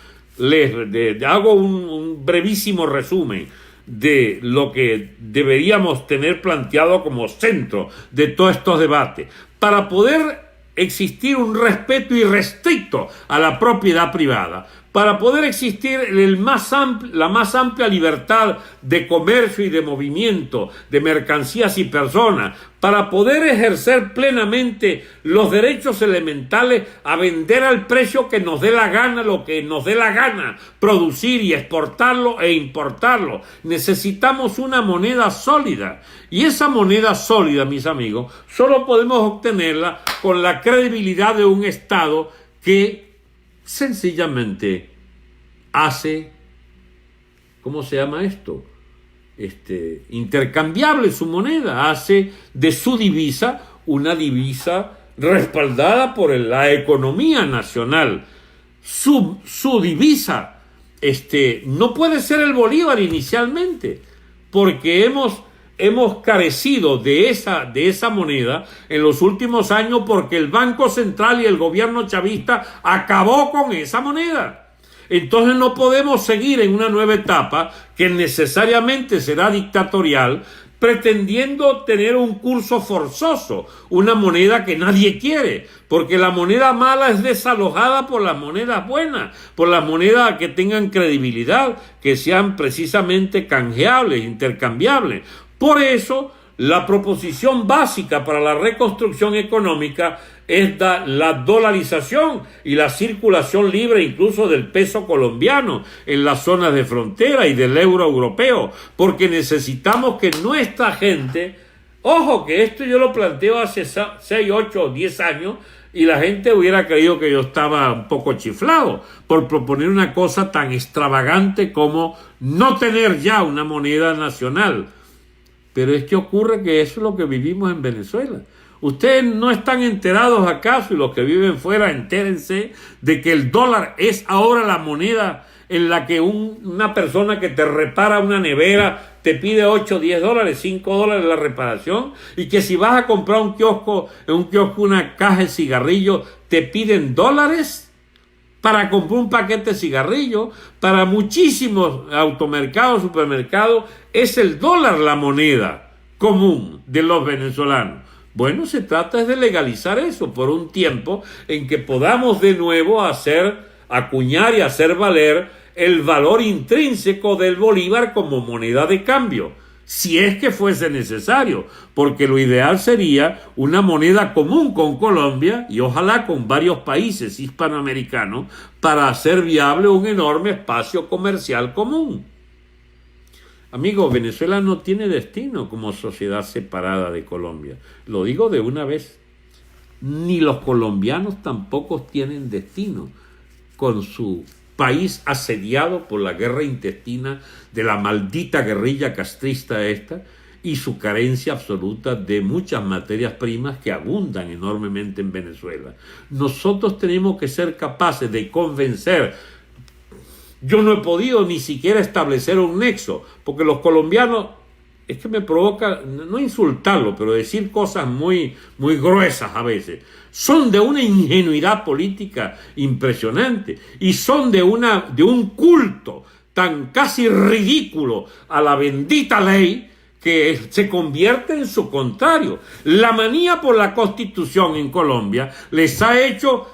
hago un brevísimo resumen de lo que deberíamos tener planteado como centro de todos estos debates. Para poder existir un respeto irrestricto a la propiedad privada, para poder existir la más amplia libertad de comercio y de movimiento de mercancías y personas, para poder ejercer plenamente los derechos elementales a vender al precio que nos dé la gana, lo que nos dé la gana, producir y exportarlo e importarlo. Necesitamos una moneda sólida. Y esa moneda sólida, mis amigos, solo podemos obtenerla con la credibilidad de un Estado que sencillamente hace, ¿cómo se llama esto? Intercambiable su moneda, hace de su divisa una divisa respaldada por la economía nacional. Su divisa no puede ser el bolívar inicialmente, porque hemos carecido de esa moneda en los últimos años, porque el Banco Central y el gobierno chavista acabó con esa moneda. Entonces no podemos seguir en una nueva etapa que necesariamente será dictatorial, pretendiendo tener un curso forzoso, una moneda que nadie quiere, porque la moneda mala es desalojada por las monedas buenas, por las monedas que tengan credibilidad, que sean precisamente canjeables, intercambiables. Por eso, la proposición básica para la reconstrucción económica es la dolarización y la circulación libre incluso del peso colombiano en las zonas de frontera y del euro europeo, porque necesitamos que nuestra gente, ojo que esto yo lo planteo hace 6, 8 o 10 años, y la gente hubiera creído que yo estaba un poco chiflado por proponer una cosa tan extravagante como no tener ya una moneda nacional. Pero es que ocurre que eso es lo que vivimos en Venezuela. Ustedes no están enterados acaso, y los que viven fuera, entérense de que el dólar es ahora la moneda en la que una persona que te repara una nevera te pide 8, 10 dólares, 5 dólares la reparación, y que si vas a comprar en un kiosco una caja de cigarrillos, te piden dólares para comprar un paquete de cigarrillos. Para muchísimos automercados, supermercados, es el dólar la moneda común de los venezolanos. Bueno, se trata de legalizar eso por un tiempo en que podamos de nuevo acuñar y hacer valer el valor intrínseco del bolívar como moneda de cambio, si es que fuese necesario, porque lo ideal sería una moneda común con Colombia y ojalá con varios países hispanoamericanos para hacer viable un enorme espacio comercial común. Amigos, Venezuela no tiene destino como sociedad separada de Colombia. Lo digo de una vez. Ni los colombianos tampoco tienen destino con su país asediado por la guerra intestina de la maldita guerrilla castrista esta y su carencia absoluta de muchas materias primas que abundan enormemente en Venezuela. Nosotros tenemos que ser capaces de convencer. Yo no he podido ni siquiera establecer un nexo, porque los colombianos, es que me provoca, no insultarlo, pero decir cosas muy, muy gruesas a veces, son de una ingenuidad política impresionante y son de un culto tan casi ridículo a la bendita ley que se convierte en su contrario. La manía por la Constitución en Colombia les ha hecho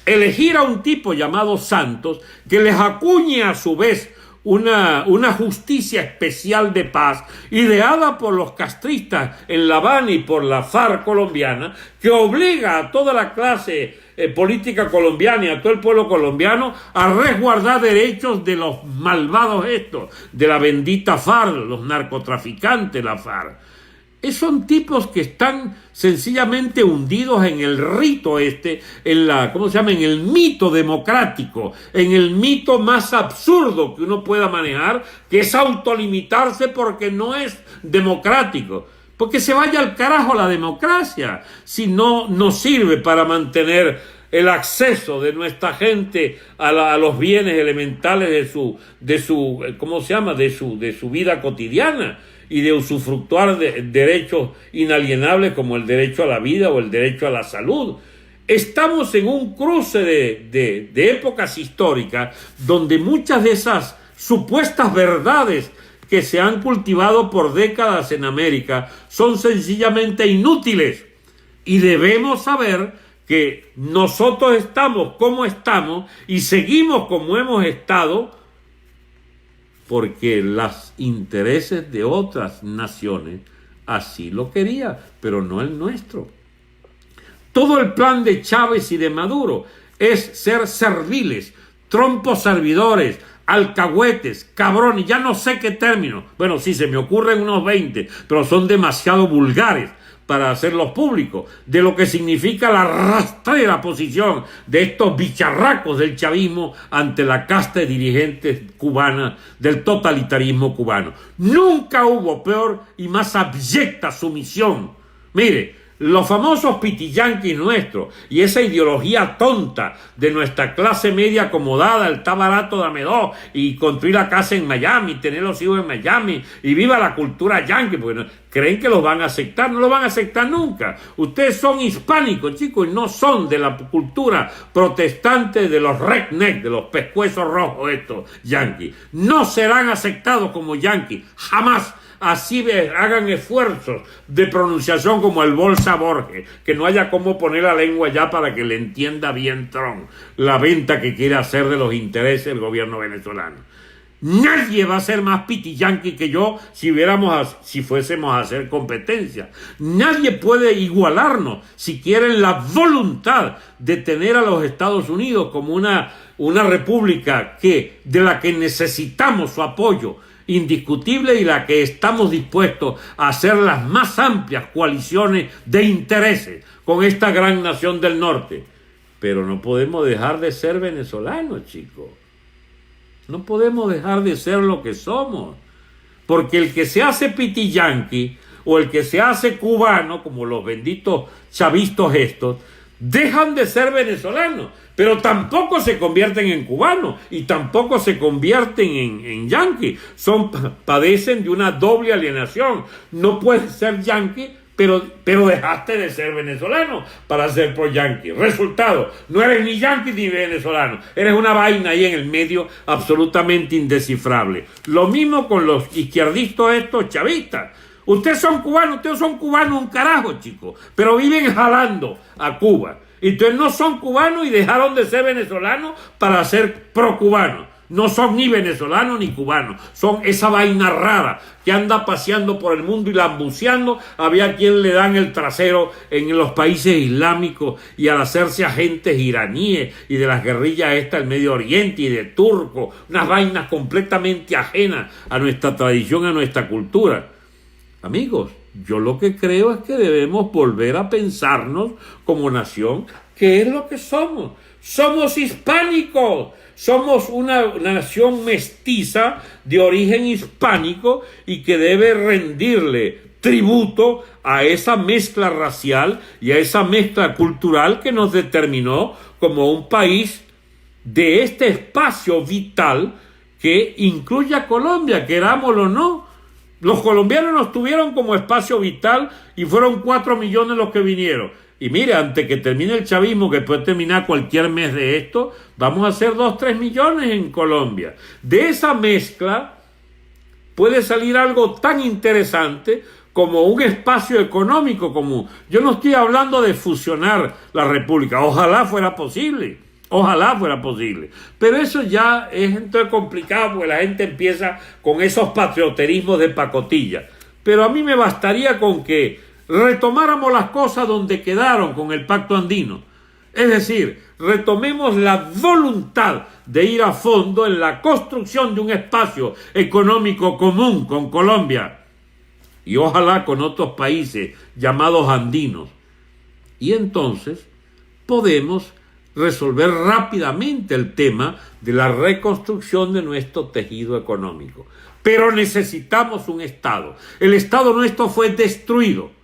elegir a un tipo llamado Santos que les acuñe a su vez una justicia especial de paz ideada por los castristas en La Habana y por la FARC colombiana, que obliga a toda la clase política colombiana y a todo el pueblo colombiano a resguardar derechos de los malvados estos, de la bendita FARC, los narcotraficantes, la FARC. Son tipos que están sencillamente hundidos en el rito en el mito democrático, en el mito más absurdo que uno pueda manejar, que es autolimitarse porque no es democrático. Porque se vaya al carajo la democracia, si no nos sirve para mantener el acceso de nuestra gente a los bienes elementales de su ¿cómo se llama? De su vida cotidiana, y de usufructuar de derechos inalienables como el derecho a la vida o el derecho a la salud. Estamos en un cruce de épocas históricas donde muchas de esas supuestas verdades que se han cultivado por décadas en América son sencillamente inútiles, y debemos saber que nosotros estamos como estamos y seguimos como hemos estado porque los intereses de otras naciones así lo querían, pero no el nuestro. Todo el plan de Chávez y de Maduro es ser serviles, trompos servidores, alcahuetes, cabrones, ya no sé qué término. Bueno, sí, se me ocurren unos 20, pero son demasiado vulgares para hacerlos públicos, de lo que significa la rastrera posición de estos bicharracos del chavismo ante la casta de dirigentes cubanas del totalitarismo cubano. Nunca hubo peor y más abyecta sumisión. Mire, los famosos pitiyanquis nuestros y esa ideología tonta de nuestra clase media acomodada, el está barato, dame dos, y construir la casa en Miami, tener los hijos en Miami, y viva la cultura yanqui, porque creen que los van a aceptar. No lo van a aceptar nunca. Ustedes son hispánicos, chicos, y no son de la cultura protestante de los redneck, de los pescuezos rojos estos yanquis. No serán aceptados como yanquis, jamás. Así hagan esfuerzos de pronunciación como el Bolsa Borges, que no haya cómo poner la lengua ya para que le entienda bien Trump la venta que quiere hacer de los intereses del gobierno venezolano. Nadie va a ser más pitiyanqui que yo si fuésemos a hacer competencia. Nadie puede igualarnos si quieren la voluntad de tener a los Estados Unidos como una república de la que necesitamos su apoyo indiscutible y la que estamos dispuestos a hacer las más amplias coaliciones de intereses con esta gran nación del norte. Pero no podemos dejar de ser venezolanos, chicos. No podemos dejar de ser lo que somos. Porque el que se hace pitiyanqui o el que se hace cubano, como los benditos chavistas estos, dejan de ser venezolanos, pero tampoco se convierten en cubanos y tampoco se convierten en yanquis. Padecen de una doble alienación. No puedes ser yanqui, pero dejaste de ser venezolano para ser pro yanqui. Resultado, no eres ni yanqui ni venezolano. Eres una vaina ahí en el medio absolutamente indescifrable. Lo mismo con los izquierdistas estos chavistas. Ustedes son cubanos un carajo, chicos, pero viven jalando a Cuba. Entonces no son cubanos y dejaron de ser venezolanos para ser pro-cubanos. No son ni venezolanos ni cubanos, son esa vaina rara que anda paseando por el mundo y lambuceando. Había quien le dan el trasero en los países islámicos y al hacerse agentes iraníes y de las guerrillas del Medio Oriente y de turcos, unas vainas completamente ajenas a nuestra tradición, a nuestra cultura. Amigos, yo lo que creo es que debemos volver a pensarnos como nación. ¿Qué es lo que somos? Somos hispánicos. Somos una nación mestiza de origen hispánico y que debe rendirle tributo a esa mezcla racial y a esa mezcla cultural que nos determinó como un país de este espacio vital que incluye a Colombia, querámoslo o no. Los colombianos nos tuvieron como espacio vital y fueron 4 millones los que vinieron. Y mire, antes que termine el chavismo, que puede terminar cualquier mes de esto, vamos a hacer 2-3 millones en Colombia. De esa mezcla puede salir algo tan interesante como un espacio económico común. Yo no estoy hablando de fusionar la república. Ojalá fuera posible. Pero eso ya es entonces complicado porque la gente empieza con esos patrioterismos de pacotilla. Pero a mí me bastaría con que retomáramos las cosas donde quedaron con el Pacto Andino. Es decir, retomemos la voluntad de ir a fondo en la construcción de un espacio económico común con Colombia y ojalá con otros países llamados andinos. Y entonces podemos resolver rápidamente el tema de la reconstrucción de nuestro tejido económico. Pero necesitamos un Estado. El Estado nuestro fue destruido.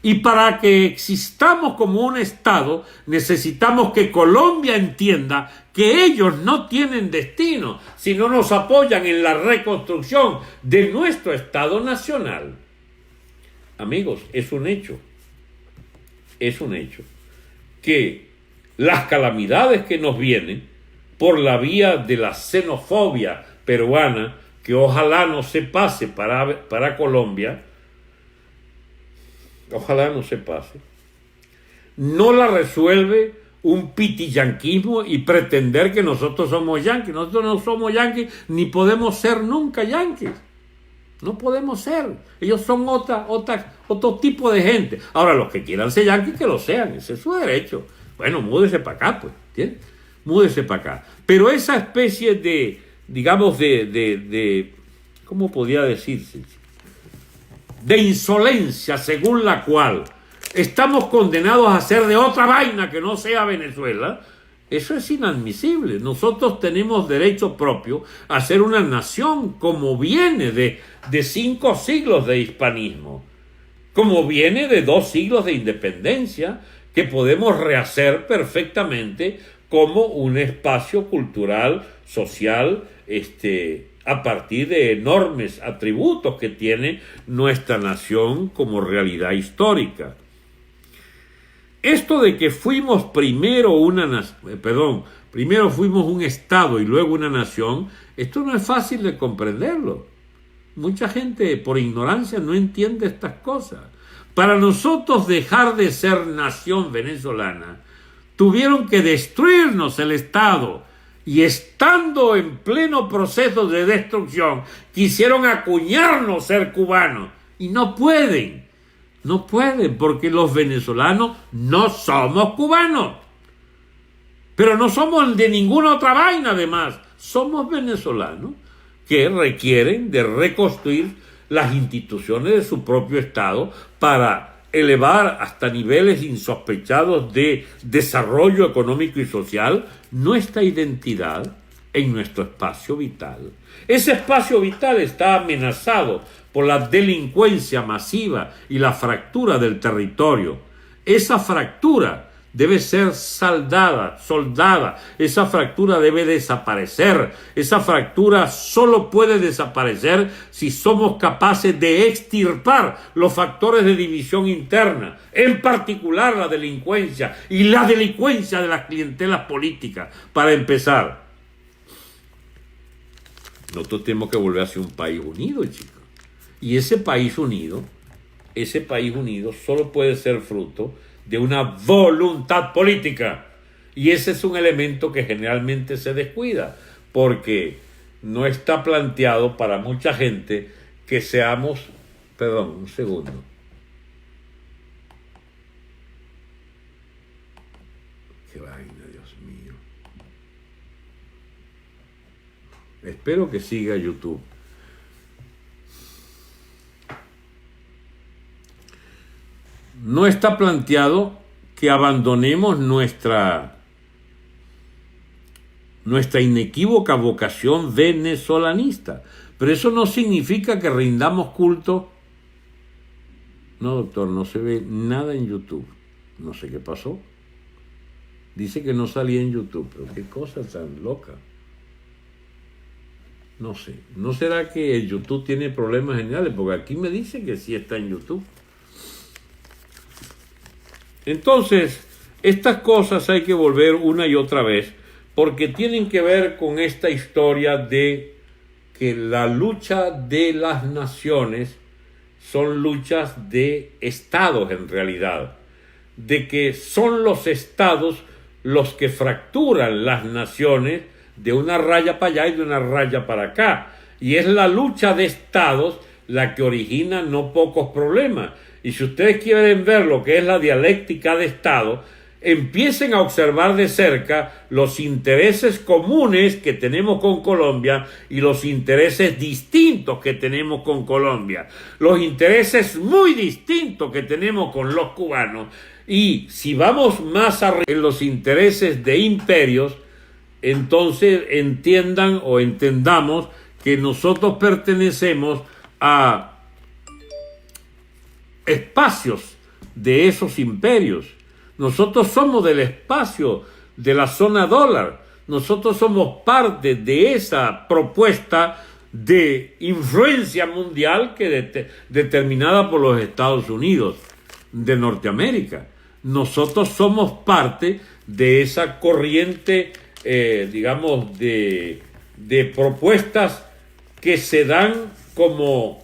Y para que existamos como un Estado, necesitamos que Colombia entienda que ellos no tienen destino si no nos apoyan en la reconstrucción de nuestro Estado nacional. Amigos, es un hecho que las calamidades que nos vienen por la vía de la xenofobia peruana, que ojalá no se pase para Colombia, ojalá no se pase, no la resuelve un pitiyanquismo y pretender que nosotros somos yanquis. Nosotros no somos yanquis ni podemos ser nunca yanquis. No podemos ser. Ellos son otro tipo de gente. Ahora, los que quieran ser yanquis, que lo sean. Ese es su derecho. Bueno, múdese para acá, pues. ¿Entiendes? Múdese para acá. Pero esa especie de, digamos, ¿cómo podría decirse? De insolencia según la cual estamos condenados a ser de otra vaina que no sea Venezuela, eso es inadmisible. Nosotros tenemos derecho propio a ser una nación como viene de 5 siglos de hispanismo, como viene de 2 siglos de independencia, que podemos rehacer perfectamente como un espacio cultural, social, a partir de enormes atributos que tiene nuestra nación como realidad histórica. Esto de que fuimos primero fuimos un Estado y luego una nación, esto no es fácil de comprenderlo. Mucha gente por ignorancia no entiende estas cosas. Para nosotros dejar de ser nación venezolana, tuvieron que destruirnos el Estado, y estando en pleno proceso de destrucción, quisieron acuñarnos ser cubanos, y no pueden, porque los venezolanos no somos cubanos, pero no somos de ninguna otra vaina además, somos venezolanos que requieren de reconstruir las instituciones de su propio Estado para elevar hasta niveles insospechados de desarrollo económico y social nuestra identidad en nuestro espacio vital. Ese espacio vital está amenazado por la delincuencia masiva y la fractura del territorio. Esa fractura debe ser soldada, esa fractura debe desaparecer. Esa fractura solo puede desaparecer si somos capaces de extirpar los factores de división interna, en particular la delincuencia y la delincuencia de las clientelas políticas. Para empezar, nosotros tenemos que volver hacia un país unido, chicos. Y ese país unido solo puede ser fruto de una voluntad política, y ese es un elemento que generalmente se descuida, porque no está planteado para mucha gente que seamos, un segundo, qué vaina, Dios mío, espero que siga YouTube. No está planteado que abandonemos nuestra inequívoca vocación venezolanista, pero eso no significa que rindamos culto. No, doctor, no se ve nada en YouTube. No sé qué pasó. Dice que no salía en YouTube, pero qué cosa tan loca. No sé. ¿No será que el YouTube tiene problemas generales? Porque aquí me dice que sí está en YouTube. Entonces, estas cosas hay que volver una y otra vez, porque tienen que ver con esta historia de que la lucha de las naciones son luchas de estados en realidad, de que son los estados los que fracturan las naciones de una raya para allá y de una raya para acá, y es la lucha de estados la que origina no pocos problemas. Y si ustedes quieren ver lo que es la dialéctica de Estado, empiecen a observar de cerca los intereses comunes que tenemos con Colombia y los intereses distintos que tenemos con Colombia, los intereses muy distintos que tenemos con los cubanos. Y si vamos más arriba en los intereses de imperios, entonces entiendan o entendamos que nosotros pertenecemos a espacios de esos imperios. Nosotros somos del espacio de la zona dólar. Nosotros somos parte de esa propuesta de influencia mundial determinada por los Estados Unidos de Norteamérica. Nosotros somos parte de esa corriente, digamos, de propuestas que se dan como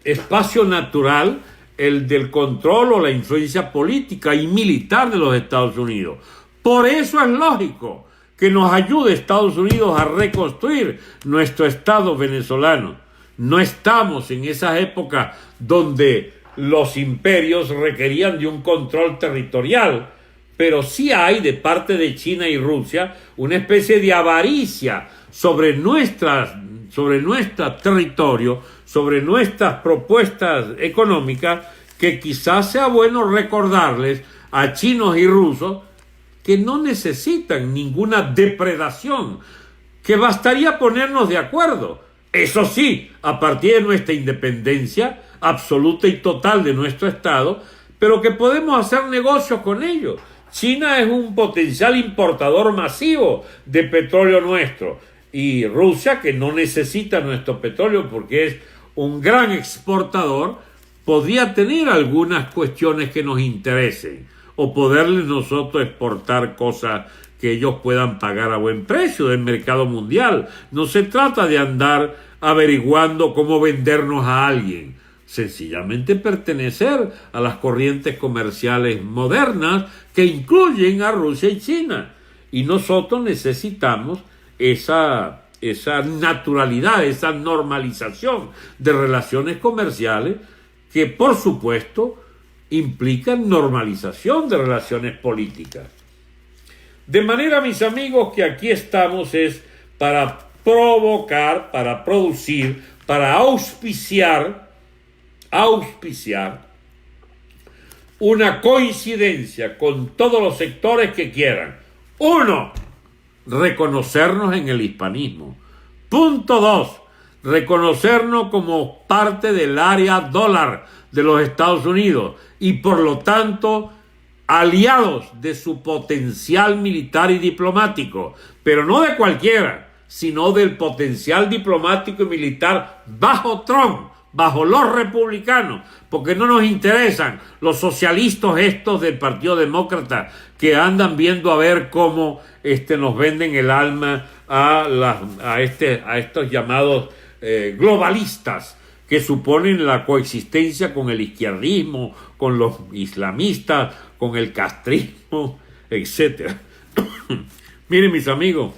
espacio natural el del control o la influencia política y militar de los Estados Unidos. Por eso es lógico que nos ayude Estados Unidos a reconstruir nuestro Estado venezolano. No estamos en esas épocas donde los imperios requerían de un control territorial, pero sí hay de parte de China y Rusia una especie de avaricia sobre nuestro territorio, sobre nuestras propuestas económicas, que quizás sea bueno recordarles a chinos y rusos que no necesitan ninguna depredación, que bastaría ponernos de acuerdo. Eso sí, a partir de nuestra independencia absoluta y total de nuestro Estado, pero que podemos hacer negocios con ellos. China es un potencial importador masivo de petróleo nuestro, y Rusia, que no necesita nuestro petróleo porque es un gran exportador, podría tener algunas cuestiones que nos interesen, o poderles nosotros exportar cosas que ellos puedan pagar a buen precio del mercado mundial. No se trata de andar averiguando cómo vendernos a alguien, sencillamente pertenecer a las corrientes comerciales modernas que incluyen a Rusia y China. Y nosotros necesitamos esa naturalidad, esa normalización de relaciones comerciales que, por supuesto, implican normalización de relaciones políticas. De manera, mis amigos, que aquí estamos es para provocar, para producir, para auspiciar una coincidencia con todos los sectores que quieran. 1. Reconocernos en el hispanismo. Punto 2. Reconocernos como parte del área dólar de los Estados Unidos y por lo tanto aliados de su potencial militar y diplomático, pero no de cualquiera, sino del potencial diplomático y militar bajo Trump, bajo los republicanos, porque no nos interesan los socialistas estos del Partido Demócrata que andan viendo a ver cómo nos venden el alma a estos llamados globalistas, que suponen la coexistencia con el izquierdismo, con los islamistas, con el castrismo, etc. Miren, mis amigos,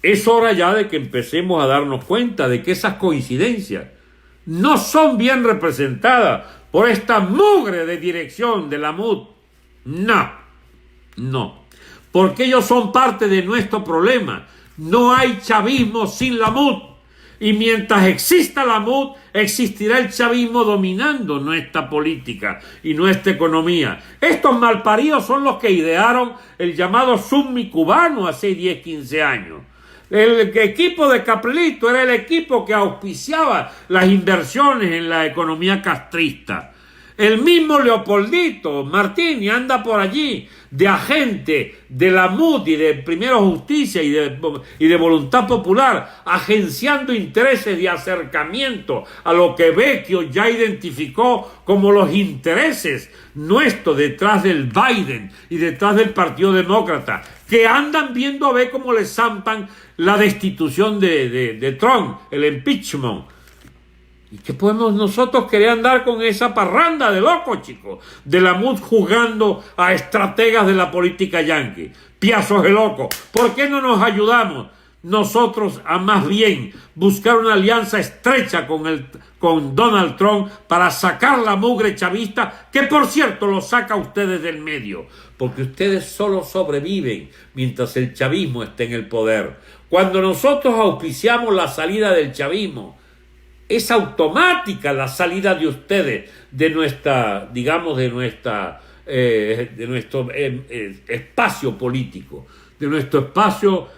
es hora ya de que empecemos a darnos cuenta de que esas coincidencias no son bien representadas por esta mugre de dirección de la MUD. No, porque ellos son parte de nuestro problema. No hay chavismo sin la MUD. Y mientras exista la MUD, existirá el chavismo dominando nuestra política y nuestra economía. Estos malparidos son los que idearon el llamado Submi cubano hace 10, 15 años. El equipo de Caprilito era el equipo que auspiciaba las inversiones en la economía castrista. El mismo Leopoldito Martini anda por allí de agente de la MUD y de Primero Justicia y de Voluntad Popular, agenciando intereses de acercamiento a lo que Vecchio ya identificó como los intereses nuestros detrás del Biden y detrás del Partido Demócrata, que andan viendo a ver cómo le zampan la destitución de Trump, el impeachment. ¿Y qué podemos nosotros querer andar con esa parranda de locos, chicos? De la MUD jugando a estrategas de la política yanqui. Piazos de locos. ¿Por qué no nos ayudamos nosotros a más bien buscar una alianza estrecha con Donald Trump para sacar la mugre chavista, que por cierto lo saca a ustedes del medio? Porque ustedes solo sobreviven mientras el chavismo esté en el poder. Cuando nosotros auspiciamos la salida del chavismo, es automática la salida de ustedes de nuestra, digamos, de nuestro espacio político, de nuestro espacio,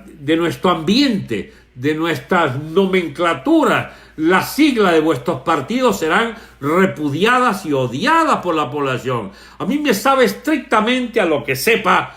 de nuestro ambiente de nuestras nomenclaturas, las siglas de vuestros partidos serán repudiadas y odiadas por la población. A mí me sabe estrictamente a lo que sepa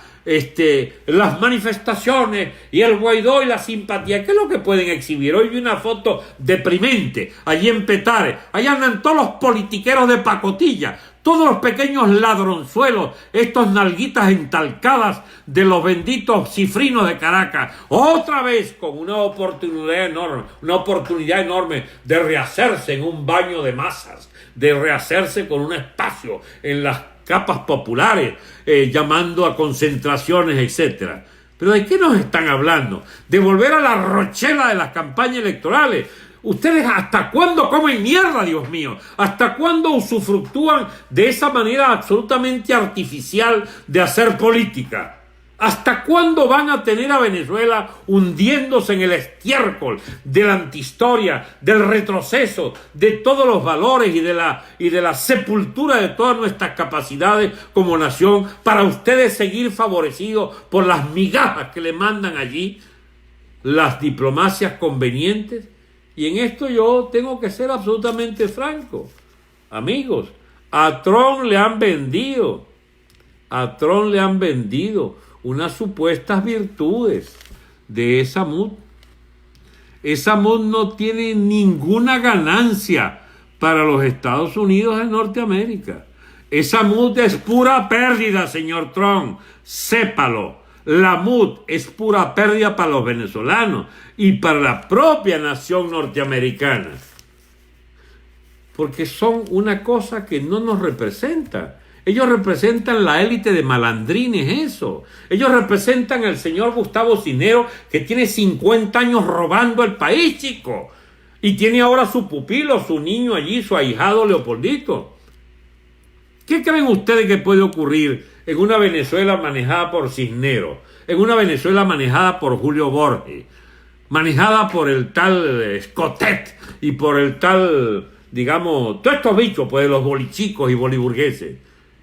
las manifestaciones y el Guaidó y la simpatía. ¿Qué es lo que pueden exhibir? Hoy vi una foto deprimente allí en Petare. Allá andan todos los politiqueros de pacotilla, todos los pequeños ladronzuelos, estos nalguitas entalcadas de los benditos cifrinos de Caracas, otra vez con una oportunidad enorme de rehacerse en un baño de masas, de rehacerse con un espacio en las capas populares, llamando a concentraciones, etcétera. Pero ¿de qué nos están hablando? De volver a la rochela de las campañas electorales. ¿Ustedes hasta cuándo comen mierda, Dios mío? ¿Hasta cuándo usufructúan de esa manera absolutamente artificial de hacer política? ¿Hasta cuándo van a tener a Venezuela hundiéndose en el estiércol de la antihistoria, del retroceso, de todos los valores y de la sepultura de todas nuestras capacidades como nación, para ustedes seguir favorecidos por las migajas que le mandan allí las diplomacias convenientes? Y en esto yo tengo que ser absolutamente franco. Amigos, a Trump le han vendido unas supuestas virtudes de esa MUD. Esa MUD no tiene ninguna ganancia para los Estados Unidos de Norteamérica. Esa MUD es pura pérdida, señor Trump, sépalo. La MUD es pura pérdida para los venezolanos y para la propia nación norteamericana, porque son una cosa que no nos representa. Ellos representan la élite de malandrines, eso. Ellos representan al señor Gustavo Cisneros, que tiene 50 años robando el país, chico. Y tiene ahora su pupilo, su niño allí, su ahijado Leopoldito. ¿Qué creen ustedes que puede ocurrir en una Venezuela manejada por Cisneros? En una Venezuela manejada por Julio Borges, manejada por el tal Scottet y por el tal, digamos, todos estos bichos, pues, los bolichicos y boliburgueses.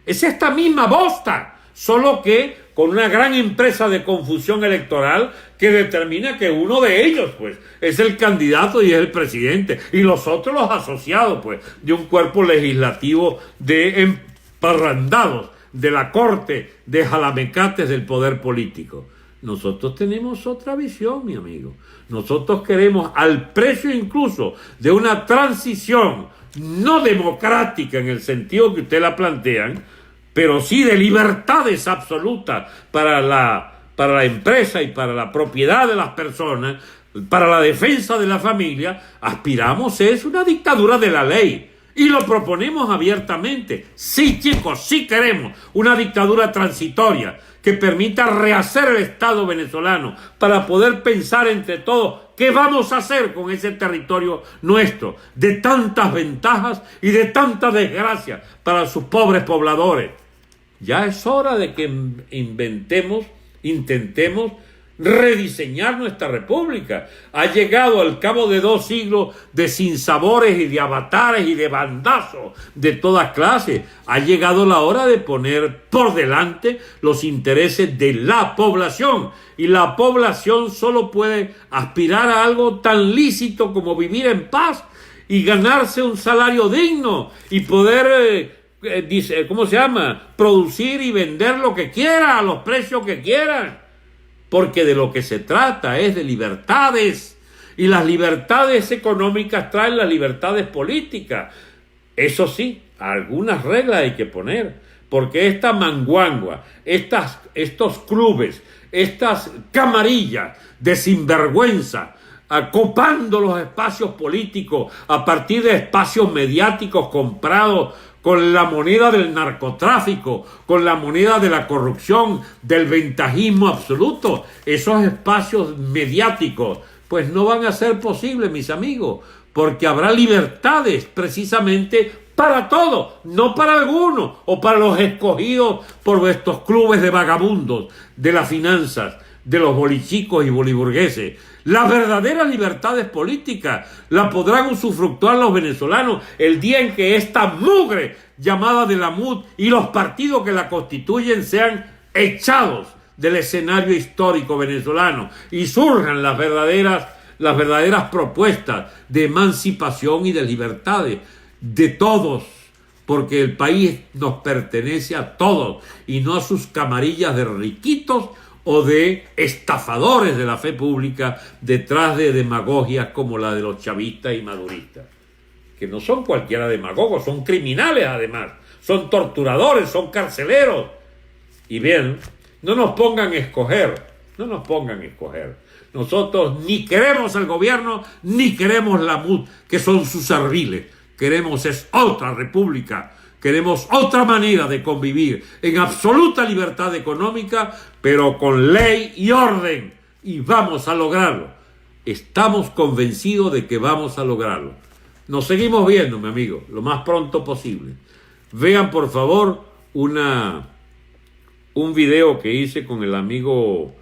Es esta misma bosta, solo que con una gran empresa de confusión electoral que determina que uno de ellos, pues, es el candidato y es el presidente, y los otros los asociados, pues, de un cuerpo legislativo de emparrandados de la corte de jalamecates del poder político. Nosotros tenemos otra visión, mi amigo. Nosotros queremos, al precio incluso de una transición no democrática en el sentido que ustedes la plantean, pero sí de libertades absolutas para la empresa y para la propiedad de las personas, para la defensa de la familia, aspiramos es una dictadura de la ley. Y lo proponemos abiertamente. Sí, chicos, sí queremos una dictadura transitoria que permita rehacer el Estado venezolano para poder pensar entre todos qué vamos a hacer con ese territorio nuestro, de tantas ventajas y de tanta desgracia para sus pobres pobladores. Ya es hora de que intentemos rediseñar nuestra república. Ha llegado al cabo de 2 siglos de sinsabores y de avatares y de bandazos de todas clases. Ha llegado la hora de poner por delante los intereses de la población, y la población solo puede aspirar a algo tan lícito como vivir en paz y ganarse un salario digno y poder producir y vender lo que quiera a los precios que quieran. Porque de lo que se trata es de libertades, y las libertades económicas traen las libertades políticas. Eso sí, algunas reglas hay que poner, porque esta manguangua, estos clubes, estas camarillas de sinvergüenza, copando los espacios políticos a partir de espacios mediáticos comprados con la moneda del narcotráfico, con la moneda de la corrupción, del ventajismo absoluto, esos espacios mediáticos, pues no van a ser posibles, mis amigos, porque habrá libertades precisamente para todos, no para algunos o para los escogidos por estos clubes de vagabundos, de las finanzas, de los bolichicos y boliburgueses. Las verdaderas libertades políticas las podrán usufructuar los venezolanos el día en que esta mugre llamada de la MUD y los partidos que la constituyen sean echados del escenario histórico venezolano y surjan las verdaderas las verdaderas propuestas de emancipación y de libertades de todos, porque el país nos pertenece a todos y no a sus camarillas de riquitos o de estafadores de la fe pública detrás de demagogias como la de los chavistas y maduristas, que no son cualquiera demagogos, son criminales además, son torturadores, son carceleros. Y bien, no nos pongan a escoger. Nosotros ni queremos el gobierno, ni queremos la MUD, que son sus serviles. Queremos es otra república, queremos otra manera de convivir en absoluta libertad económica, pero con ley y orden. Y vamos a lograrlo. Estamos convencidos de que vamos a lograrlo. Nos seguimos viendo, mi amigo, lo más pronto posible. Vean, por favor, un video que hice con el amigo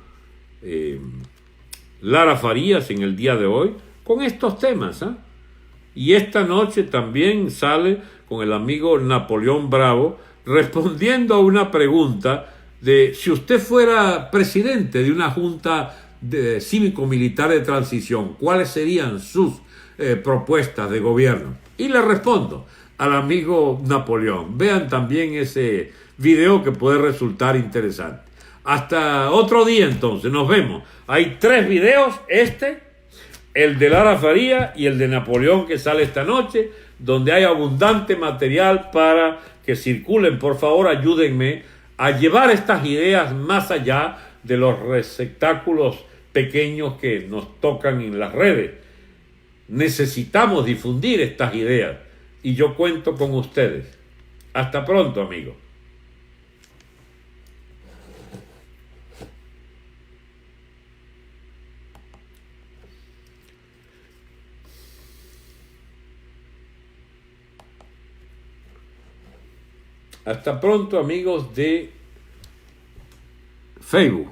Lara Farías en el día de hoy, con estos temas, ¿eh? Y esta noche también sale con el amigo Napoleón Bravo, respondiendo a una pregunta de si usted fuera presidente de una junta cívico-militar de transición, ¿cuáles serían sus propuestas de gobierno? Y le respondo al amigo Napoleón. Vean también ese video que puede resultar interesante. Hasta otro día entonces, nos vemos. Hay 3 videos, el de Lara Faría y el de Napoleón que sale esta noche, donde hay abundante material para que circulen. Por favor, ayúdenme a llevar estas ideas más allá de los receptáculos pequeños que nos tocan en las redes. Necesitamos difundir estas ideas y yo cuento con ustedes. Hasta pronto, amigos. Hasta pronto, amigos de Facebook.